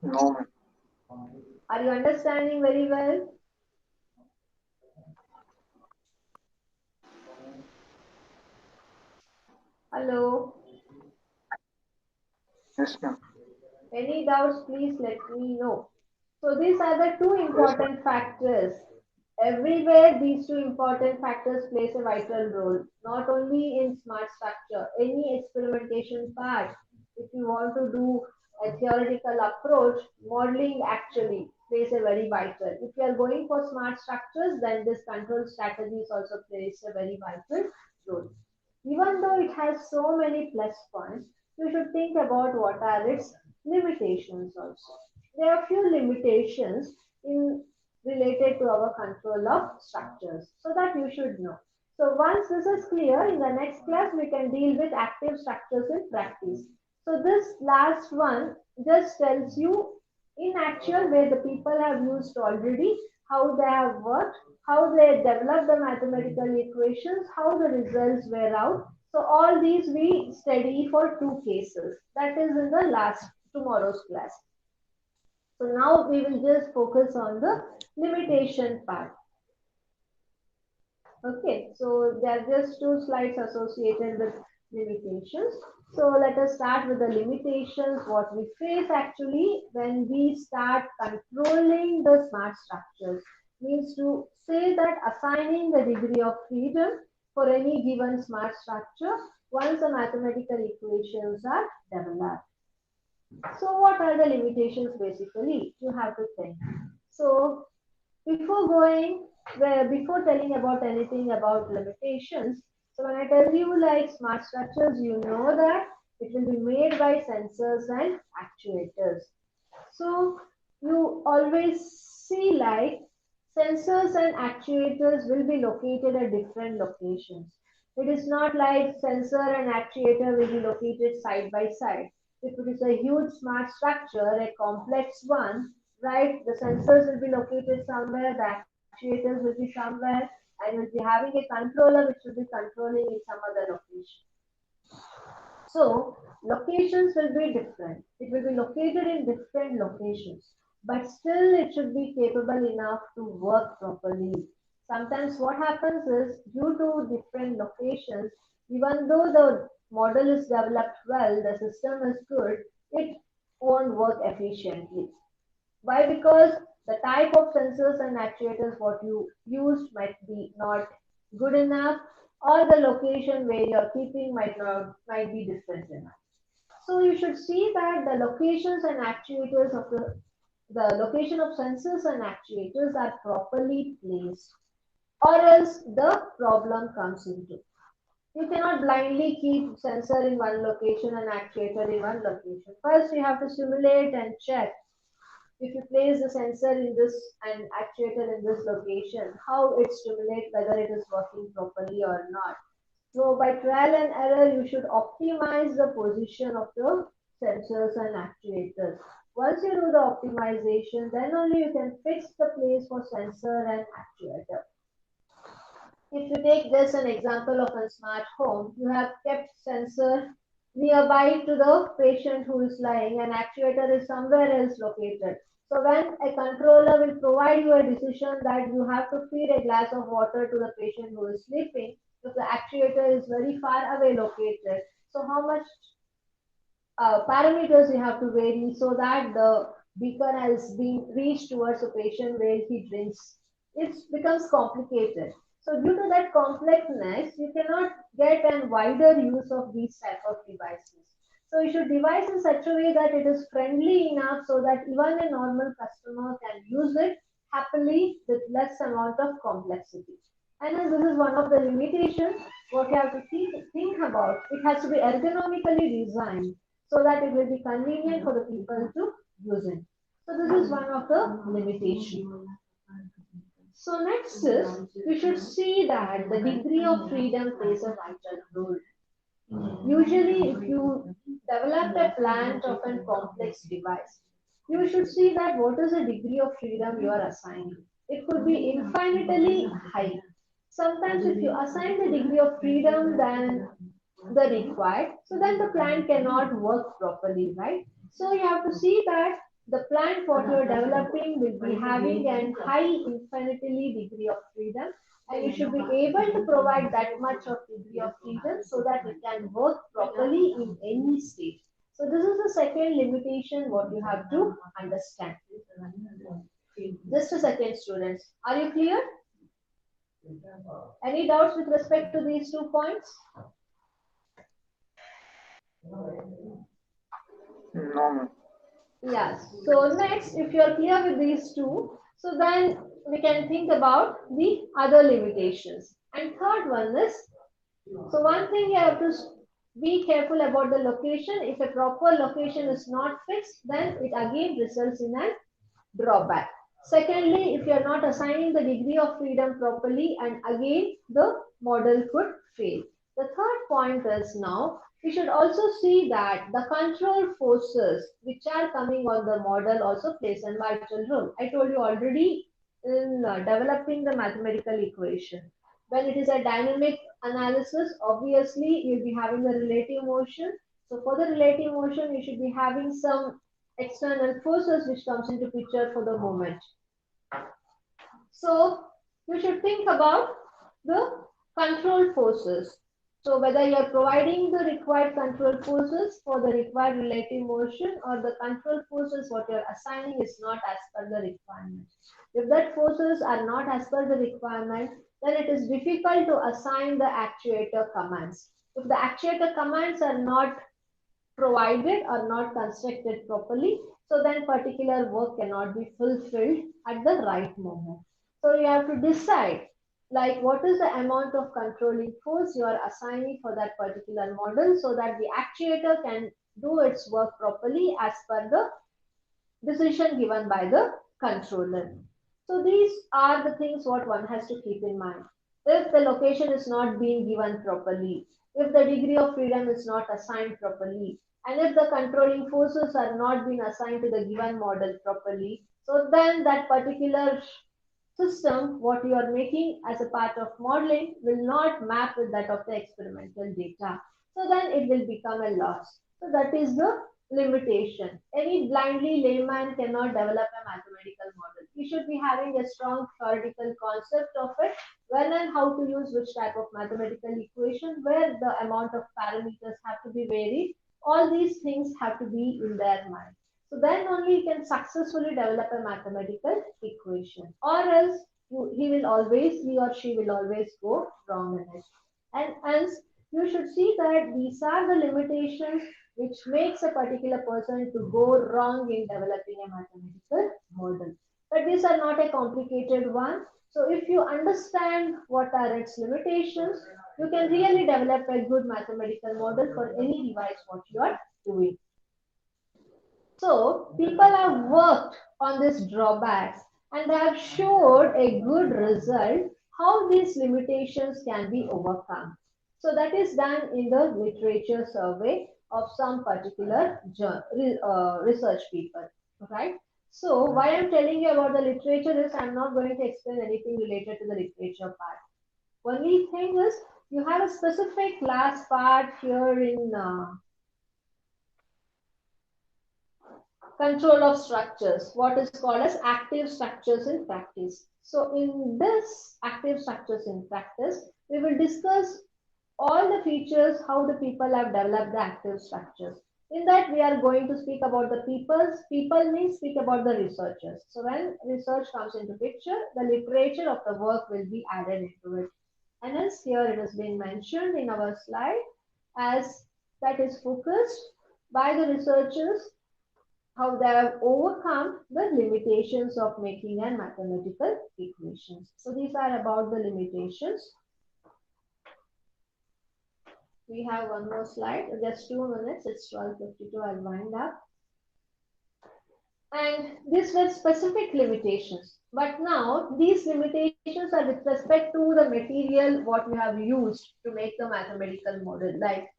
No. Are you understanding very well? Hello? Yes, ma'am. Any doubts, please let me know. So these are the two important factors. Everywhere these two important factors plays a vital role, not only in smart structure, any experimentation part. If you want to do a theoretical approach, modeling actually plays a very vital. If you are going for smart structures, then this control strategies also plays a very vital role. Even though it has so many plus points, you should think about what are its limitations also. There are few limitations in related to our control of structures, so that you should know. So once this is clear, in the next class we can deal with active structures in practice. So this last one just tells you in actual where the people have used already, how they have worked, how they developed the mathematical equations, how the results were out. So all these we study for two cases. That is in the last tomorrow's class. So now we will just focus on the limitation part. Okay, so there are just two slides associated with limitations. So let us start with the limitations, what we face actually when we start controlling the smart structures. Means to say that assigning the degree of freedom for any given smart structure once the mathematical equations are developed. So what are the limitations basically? You have to think. So before going, before telling about anything about limitations, so when I tell you like smart structures, you know that it will be made by sensors and actuators. So you always see like sensors and actuators will be located at different locations. It is not like sensor and actuator will be located side by side. If it is a huge smart structure, a complex one, right, the sensors will be located somewhere, the actuators will be somewhere, and will be having a controller which will be controlling in some other location. So locations will be different. It will be located in different locations, but still it should be capable enough to work properly. Sometimes what happens is due to different locations, even though the model is developed well, the system is good, it won't work efficiently. Why? Because the type of sensors and actuators what you used might be not good enough, or the location where you're keeping might be different enough. So you should see that the locations and actuators of the location of sensors and actuators are properly placed, or else the problem comes into. You cannot blindly keep sensor in one location and actuator in one location. First, you have to simulate and check if you place the sensor in this and actuator in this location, how it stimulates whether it is working properly or not. So by trial and error, you should optimize the position of the sensors and actuators. Once you do the optimization, then only you can fix the place for sensor and actuator. If you take this an example of a smart home, you have kept sensor nearby to the patient who is lying and actuator is somewhere else located. So when a controller will provide you a decision that you have to feed a glass of water to the patient who is sleeping, if the actuator is very far away located, so how much parameters you have to vary so that the beacon has been reached towards a patient where he drinks. It becomes complicated. So due to that complexness, you cannot get a wider use of these type of devices. So you should devise in such a way that it is friendly enough so that even a normal customer can use it happily with less amount of complexity. And as this is one of the limitations, what you have to think about, it has to be ergonomically designed so that it will be convenient for the people to use it. So this is one of the limitations. So next is we should see that the degree of freedom plays a vital role. Usually, if you develop a plant of a complex device, you should see that what is the degree of freedom you are assigning. It could be infinitely high. Sometimes, if you assign the degree of freedom than the required, so then the plant cannot work properly, right? So you have to see that the plant what you are developing will be having a high infinitely degree of freedom, and you should be able to provide that much of degree of freedom so that it can work properly in any state. So this is the second limitation what you have to understand. Just a second, students. Are you clear? Any doubts with respect to these 2 points? No. Yes. So next, if you are clear with these two, so then we can think about the other limitations. And third one is, so one thing you have to be careful about the location. If a proper location is not fixed, then it again results in a drawback. Secondly, if you are not assigning the degree of freedom properly, and again the model could fail. The third point is now we should also see that the control forces which are coming on the model also plays a vital role. I told you already in developing the mathematical equation. When it is a dynamic analysis, obviously you'll be having the relative motion. So for the relative motion, you should be having some external forces which comes into picture for the moment. So you should think about the control forces. So whether you are providing the required control forces for the required relative motion or the control forces what you are assigning is not as per the requirement. If that forces are not as per the requirement, then it is difficult to assign the actuator commands. If the actuator commands are not provided or not constructed properly, so then particular work cannot be fulfilled at the right moment. So you have to decide like what is the amount of controlling force you are assigning for that particular model so that the actuator can do its work properly as per the decision given by the controller. So these are the things what one has to keep in mind. If the location is not being given properly, if the degree of freedom is not assigned properly, and if the controlling forces are not being assigned to the given model properly, so then that particular system, what you are making as a part of modeling, will not map with that of the experimental data. So then it will become a loss. So that is the limitation. Any blindly layman cannot develop a mathematical model. We should be having a strong theoretical concept of it, when and how to use which type of mathematical equation, where the amount of parameters have to be varied. All these things have to be in their mind. So then only you can successfully develop a mathematical equation, or else he or she will always go wrong in it. And hence, you should see that these are the limitations which makes a particular person to go wrong in developing a mathematical model. But these are not a complicated one. So if you understand what are its limitations, you can really develop a good mathematical model for any device what you are doing. So people have worked on these drawbacks and they have showed a good result how these limitations can be overcome. So that is done in the literature survey of some particular research people, right? So why I'm telling you about the literature is I'm not going to explain anything related to the literature part. Only thing is you have a specific class part here in control of structures, what is called as active structures in practice. So in this active structures in practice, we will discuss all the features, how the people have developed the active structures. In that, we are going to speak about the people means speak about the researchers. So when research comes into picture, the literature of the work will be added into it. And hence here it has been mentioned in our slide as that is focused by the researchers how they have overcome the limitations of making a mathematical equations. So these are about the limitations. We have one more slide, just 2 minutes, it's 12:52, I'll wind up. And these were specific limitations. But now these limitations are with respect to the material what we have used to make the mathematical model. Like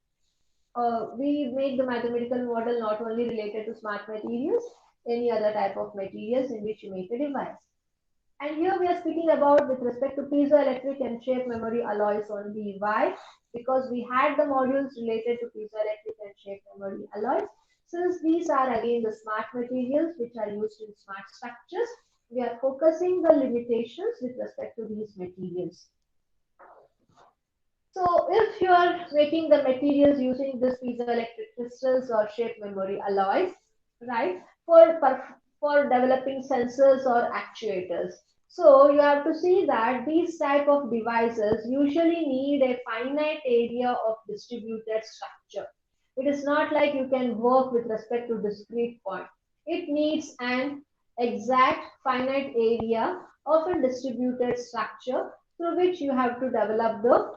we make the mathematical model not only related to smart materials, any other type of materials in which you make a device. And here we are speaking about with respect to piezoelectric and shape memory alloys only. Why? Because we had the modules related to piezoelectric and shape memory alloys. Since these are again the smart materials which are used in smart structures, we are focusing the limitations with respect to these materials. So if you are making the materials using this piezoelectric crystals or shape memory alloys, right, for developing sensors or actuators. So you have to see that these type of devices usually need a finite area of distributed structure. It is not like you can work with respect to discrete point. It needs an exact finite area of a distributed structure through which you have to develop the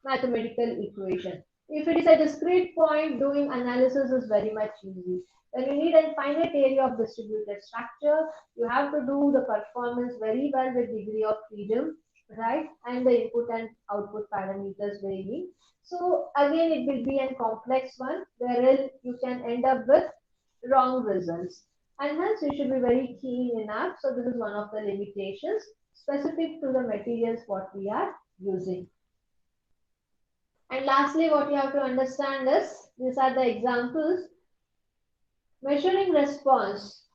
mathematical equation. If it is a discrete point, doing analysis is very much easy. When you need a finite area of distributed structure, you have to do the performance very well with degree of freedom, right? And the input and output parameters varying. So again, it will be a complex one wherein you can end up with wrong results. And hence you should be very keen enough. So this is one of the limitations specific to the materials what we are using. And lastly, what you have to understand is, these are the examples. Measuring response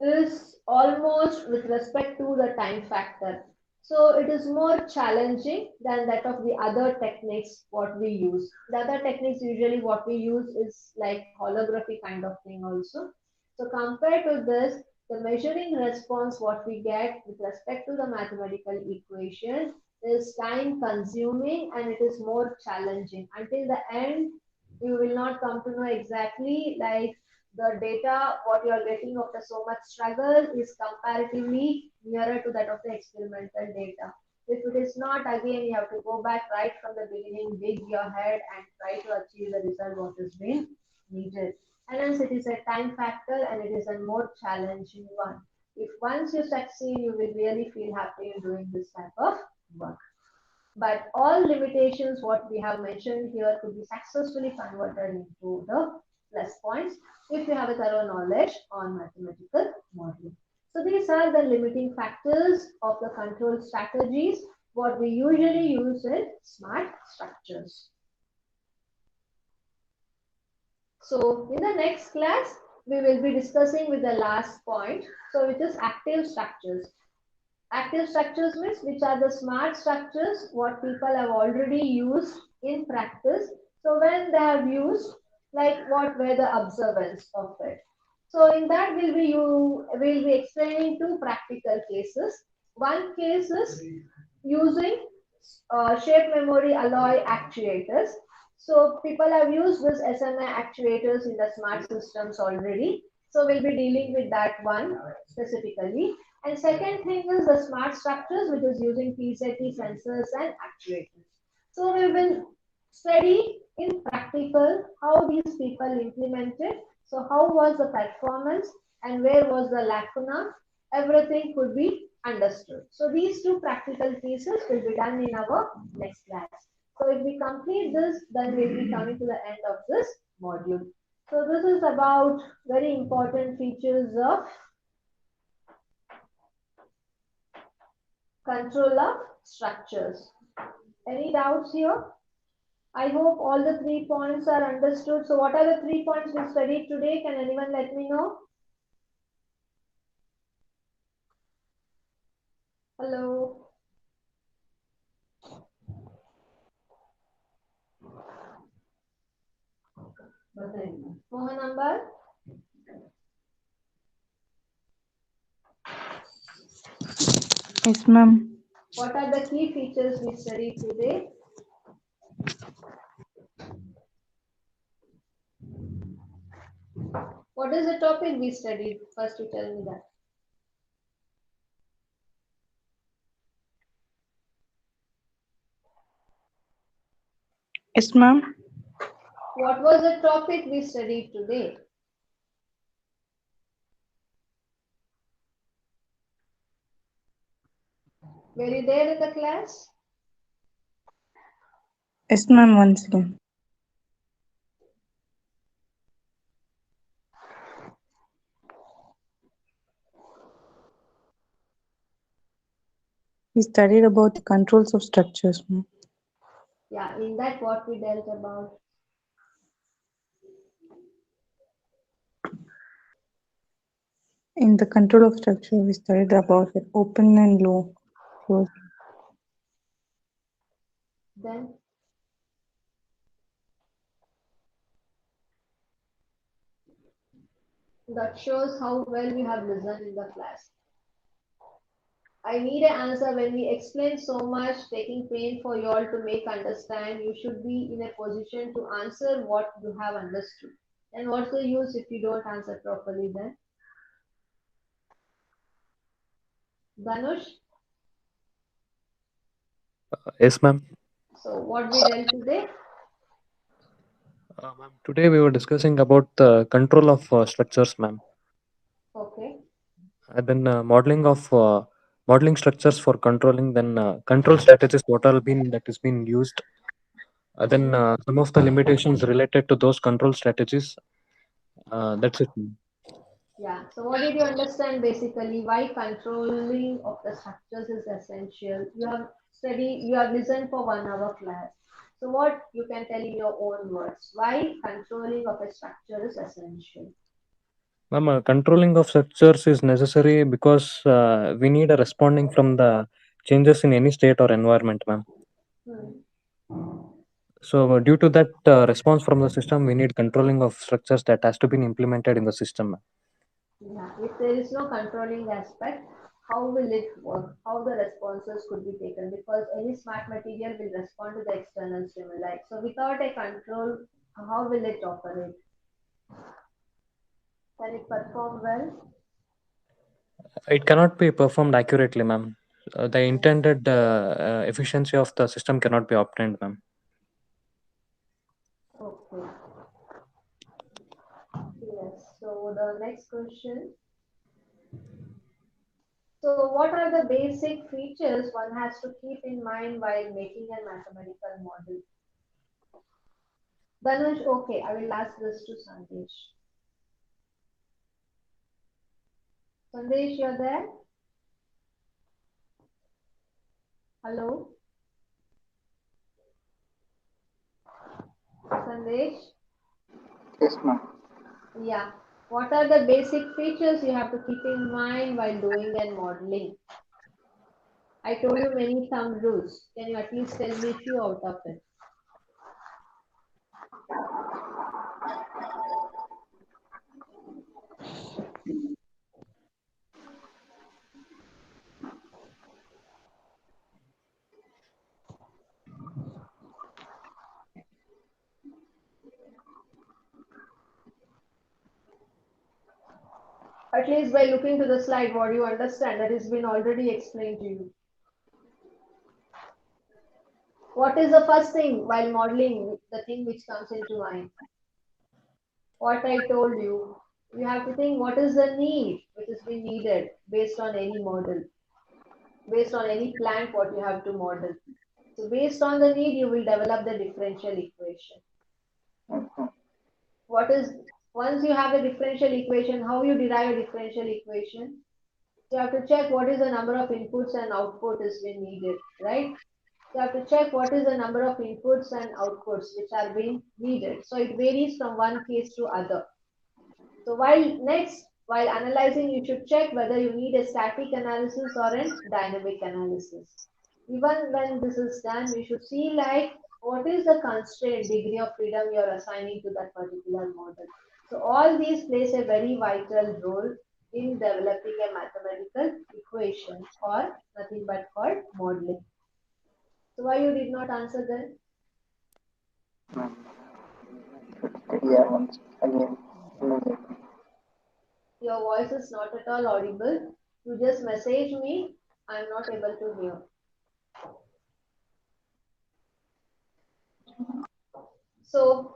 is almost with respect to the time factor. So it is more challenging than that of the other techniques what we use. The other techniques usually what we use is like holography kind of thing also. So compared to this, the measuring response what we get with respect to the mathematical equation is time consuming and it is more challenging. Until the end, You will not come to know exactly like the data what you are getting after so much struggle is comparatively nearer to that of the experimental data. If it is not, again you have to go back right from the beginning, dig your head and try to achieve the result what is being needed. And hence it is a time factor and it is a more challenging one. If once you succeed, you will really feel happy in doing this type of work. But all limitations what we have mentioned here could be successfully converted into the plus points if you have a thorough knowledge on mathematical modeling. So these are the limiting factors of the control strategies what we usually use in smart structures. So in the next class, we will be discussing with the last point, so which is active structures. Active structures means which are the smart structures what people have already used in practice. So when they have used, like what were the observance of it. So in that will be explaining two practical cases. One case is using shape memory alloy actuators. So people have used this SMA actuators in the smart systems already. So we'll be dealing with that one specifically. And second thing is the smart structures, which is using PZT sensors and actuators. So we will study in practical how these people implemented. So how was the performance and where was the lacuna? Everything could be understood. So these two practical cases will be done in our next class. So if we complete this, then we'll be coming to the end of this module. So this is about very important features of control of structures. Any doubts here? I hope all the 3 points are understood. So what are the 3 points we studied today? Can anyone let me know? Hello. Phone number? Yes, ma'am. What are the key features we studied today? What is the topic we studied? First, you tell me that. Yes, ma'am. What was the topic we studied today? Were you there in the class? Yes, ma'am. Once again. We studied about the controls of structures, ma'am. Yeah, in that what we dealt about. In the control of structure, we studied about the open and low close. Then that shows how well we have listened in the class. I need an answer when we explain so much, taking pain for you all to make understand. You should be in a position to answer what you have understood. And what's the use if you don't answer properly then? Dhanush, Yes, ma'am. so what we dealt today? Ma'am, today we were discussing about the control of structures, ma'am. Okay. And then modeling structures for controlling. Then control strategies. What all been that is being used. Then some of the limitations related to those control strategies. That's it, ma'am. Yeah. So what did you understand basically? Why controlling of the structures is essential? You have listened for 1 hour class. So what you can tell in your own words? Why controlling of a structure is essential? Ma'am, controlling of structures is necessary because we need a responding from the changes in any state or environment, ma'am. Hmm. So due to that response from the system, we need controlling of structures that has to be implemented in the system, ma'am. Yeah. If there is no controlling aspect, how will it work? How the responses could be taken? Because any smart material will respond to the external stimuli. So without a control How will it operate? Can it perform well? It cannot be performed accurately, ma'am. The intended efficiency of the system cannot be obtained, ma'am. Okay. Yes. So the next question. So what are the basic features one has to keep in mind while making a mathematical model? Dhanush, okay, I will ask this to Sandesh. Sandesh, you're there? Hello? Sandesh? Yes, ma'am. Yeah. What are the basic features you have to keep in mind while doing and modeling? I told you many thumb rules. Can you at least tell me a few out of it? At least by looking to the slide, what you understand that has been already explained to you. What is the first thing while modeling, the thing which comes into mind? What I told you. You have to think what is the need which is being needed based on any model, based on any plant what you have to model. So based on the need, you will develop the differential equation. What is, once you have a differential equation, how you derive a differential equation? You have to check what is the number of inputs and output is being needed, right? You have to check what is the number of inputs and outputs which are being needed. So it varies from one case to other. So while analyzing, you should check whether you need a static analysis or a dynamic analysis. Even when this is done, we should see like what is the constraint degree of freedom you are assigning to that particular model. So all these plays a very vital role in developing a mathematical equation or nothing but called modeling. So why you did not answer then? Ma'am. Yeah, once again. Your voice is not at all audible. You just message me. I am not able to hear. So,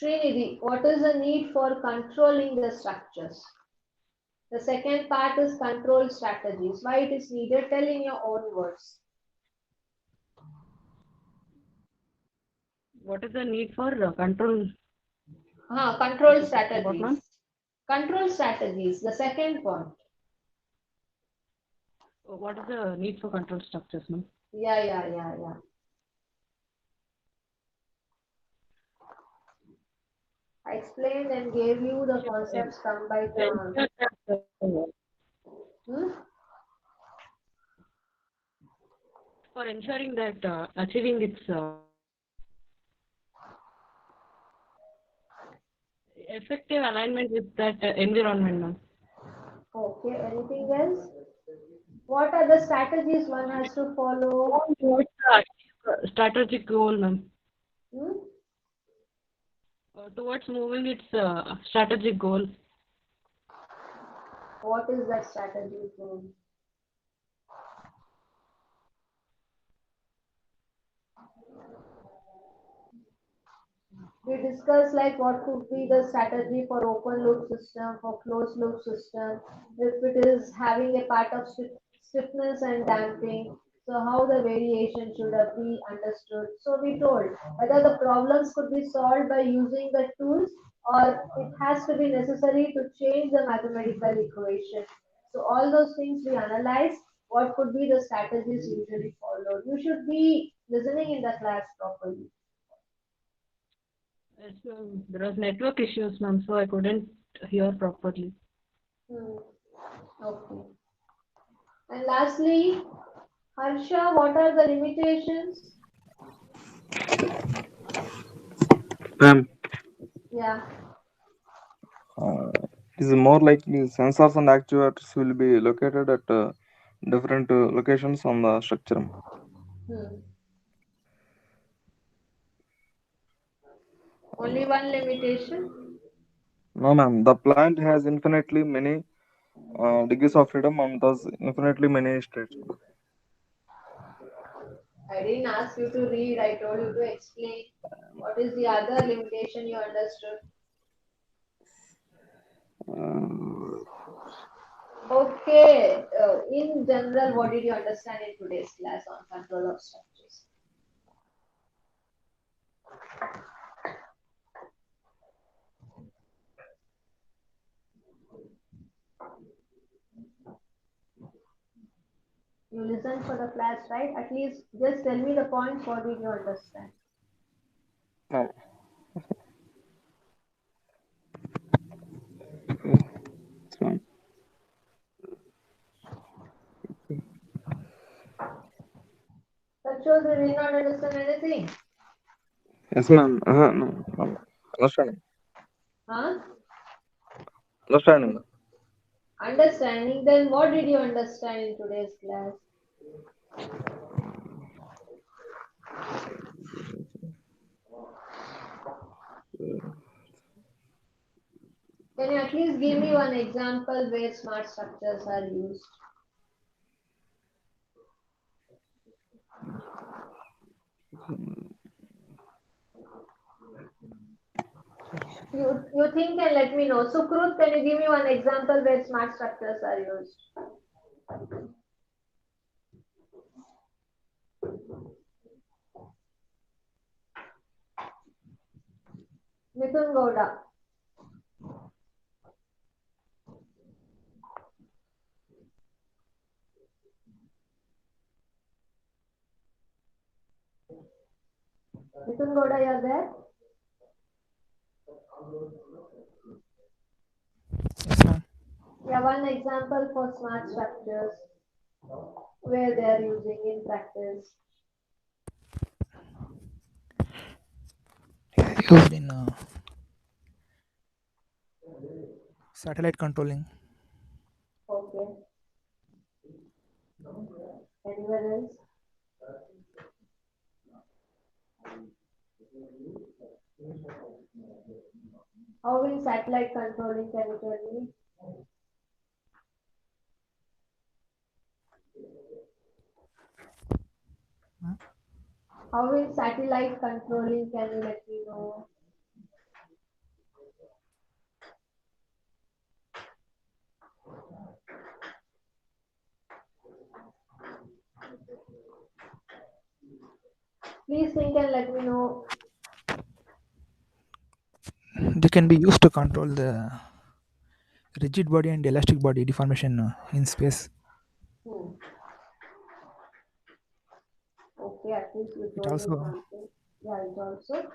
Srinidhi, what is the need for controlling the structures? The second part is control strategies. Why it is needed? Tell in your own words. What is the need for control? Control What, strategies. ma'am? Control strategies. The second point. What is the need for control structures, ma'am? Yeah. I explained and gave you the concepts term by term. Hmm? For ensuring that achieving its effective alignment with that environment, ma'am. Okay, anything else? What are the strategies one has to follow? Towards the strategic goal, ma'am. Hmm? Towards moving its strategic goal. What is that strategy goal? We discussed like what could be the strategy for open loop system, for closed loop system, if it is having a part of stiffness and damping, so how the variation should be understood. So we told whether the problems could be solved by using the tools or it has to be necessary to change the mathematical equation. So all those things we analyze, what could be the strategies usually followed. You should be listening in the class properly. Yes, there was network issues, ma'am, so I couldn't hear properly. Okay. And lastly, Harsha, what are the limitations? Ma'am, Yeah. it is more likely sensors and actuators will be located at different locations on the structure. Hmm. Only one limitation? No, ma'am. The plant has infinitely many degrees of freedom and thus infinitely many states. I didn't ask you to read, I told you to explain. What is the other limitation you understood? Okay, in general, what did you understand in today's class on control of structures? You listened for the class, right? At least just tell me the points, what did you understand? No. It's fine. That shows you did not understand anything. Yes, ma'am. No. Understanding. Huh? Understanding. Understanding, then what did you understand in today's class? Can you at least give me one example where smart structures are used? You think and let me know. Sukrut, can you give me one example where smart structures are used? Mithun Gowda. Mithun Gowda, you are there? Yes, ma'am. Yeah, one example for smart structures where they are using in practice. Used in satellite controlling. Okay. Anywhere else? How in satellite controlling, can you tell me? How in satellite controlling, can you let me know? Please think and let me know. They can be used to control the rigid body and elastic body deformation in space. Okay, at least you It told me also something. Yeah, it also.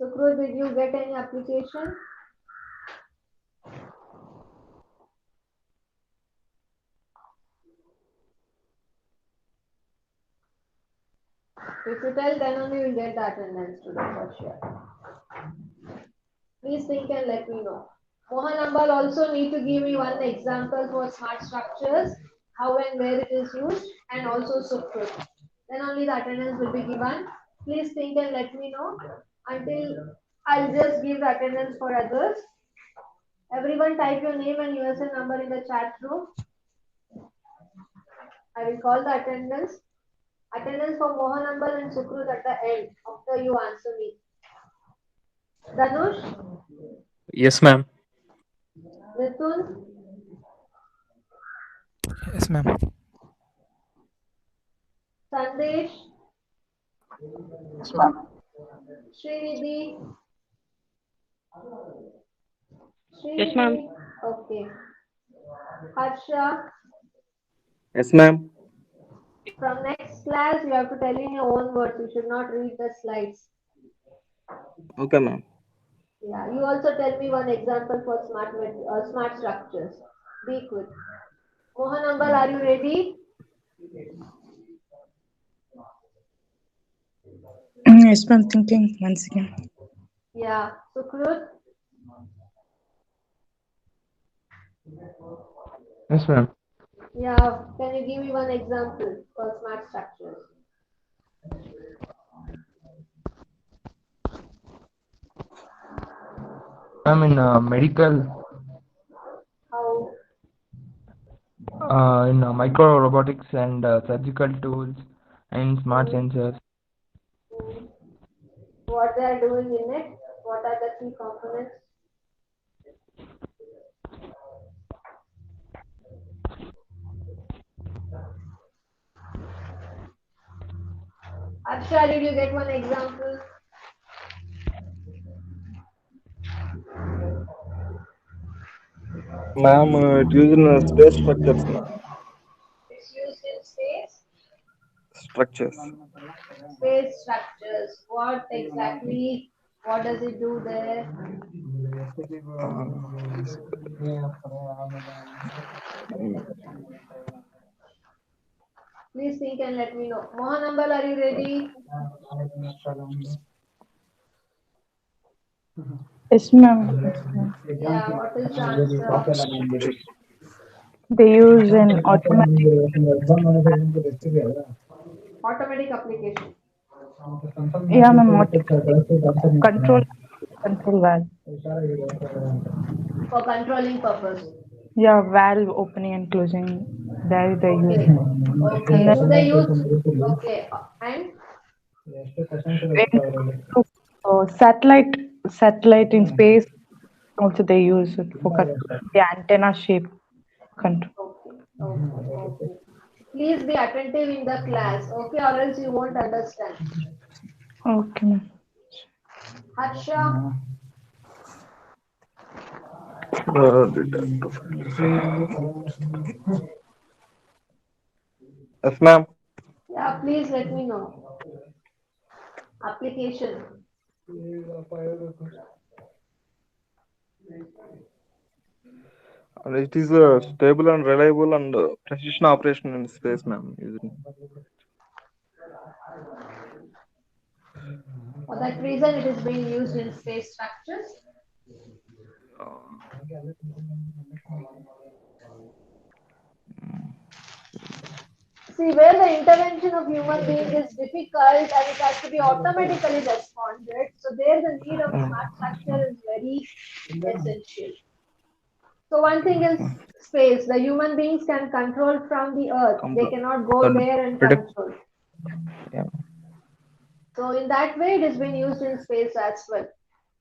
Sukrut, did you get any application? If you tell, then only you'll get the attendance today for sure. Please think and let me know. Mohan Ambal also need to give me one example for smart structures, how and where it is used, and also Sukrut. Then only the attendance will be given. Please think and let me know. Until I'll just give the attendance for others. Everyone type your name and USN number in the chat room. I will call the attendance. Attendance for Mohan Ambal and Sukrut at the end after you answer me. Danush, Yes, ma'am. Ritun, yes, ma'am. Sandesh, Yes, ma'am. Srinidhi. Yes, ma'am. Srinidhi. Okay. Harsha. Yes, ma'am. From next class, you have to tell in your own words. You should not read the slides. Okay, ma'am. Yeah. You also tell me one example for smart structures. Be quick. Mohan Ambal, are you ready? Yes, ma'am. Thinking once again. Yeah. Sukrut. Yes, ma'am. Yeah, can you give me one example for smart structures? I'm in medical, How? in micro robotics and surgical tools and smart sensors. What they are doing in it? What are the key components? Aksha, did you get one example? Ma'am, it used in space structures, ma'am. It's used in space. Structures. Space structures. What exactly? What does it do there? Please think and let me know. Mohan Ambal, are you ready? Yes, ma'am. Yes, ma'am. Yeah, what is the answer? They use an automatic Application. yeah, ma'am. Control valve. For controlling purpose. Yeah, valve opening and closing. There they use. Okay. Okay. And then So they use. Okay. And satellite in space also they use it for the antenna shape control. okay. Please be attentive in the class. Okay, or else you won't understand. Okay, ma'am. Harsha. Yes, ma'am. Yeah, please let me know. Application. And it is stable and reliable and precision operation in space, ma'am. For that reason, it is being used in space structures. See, where the intervention of human being is difficult and it has to be automatically responded. So there the need of smart structure is very essential. So one thing is space. The human beings can control from the earth. They cannot go there and control. Yeah. So in that way, it has been used in space as well.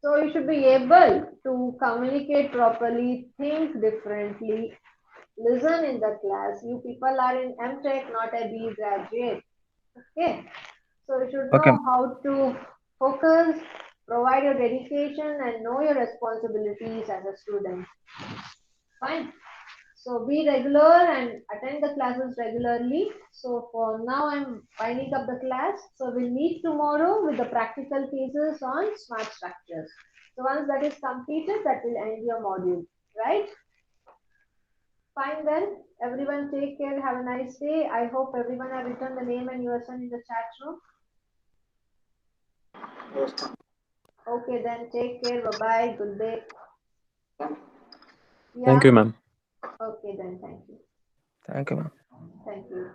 So you should be able to communicate properly, think differently, listen in the class. You people are in MTech, not a B graduate. Okay. So you should know how to focus, provide your dedication, and know your responsibilities as a student. Fine. So be regular and attend the classes regularly. So for now, I'm winding up the class. So we'll meet tomorrow with the practical cases on smart structures. So once that is completed, that will end your module, right? Fine then. Everyone take care. Have a nice day. I hope everyone have written the name and USN in the chat room. Okay then. Take care. Bye-bye. Good day. Yeah. Thank you, ma'am. Okay then. Thank you. Thank you, ma'am. Thank you.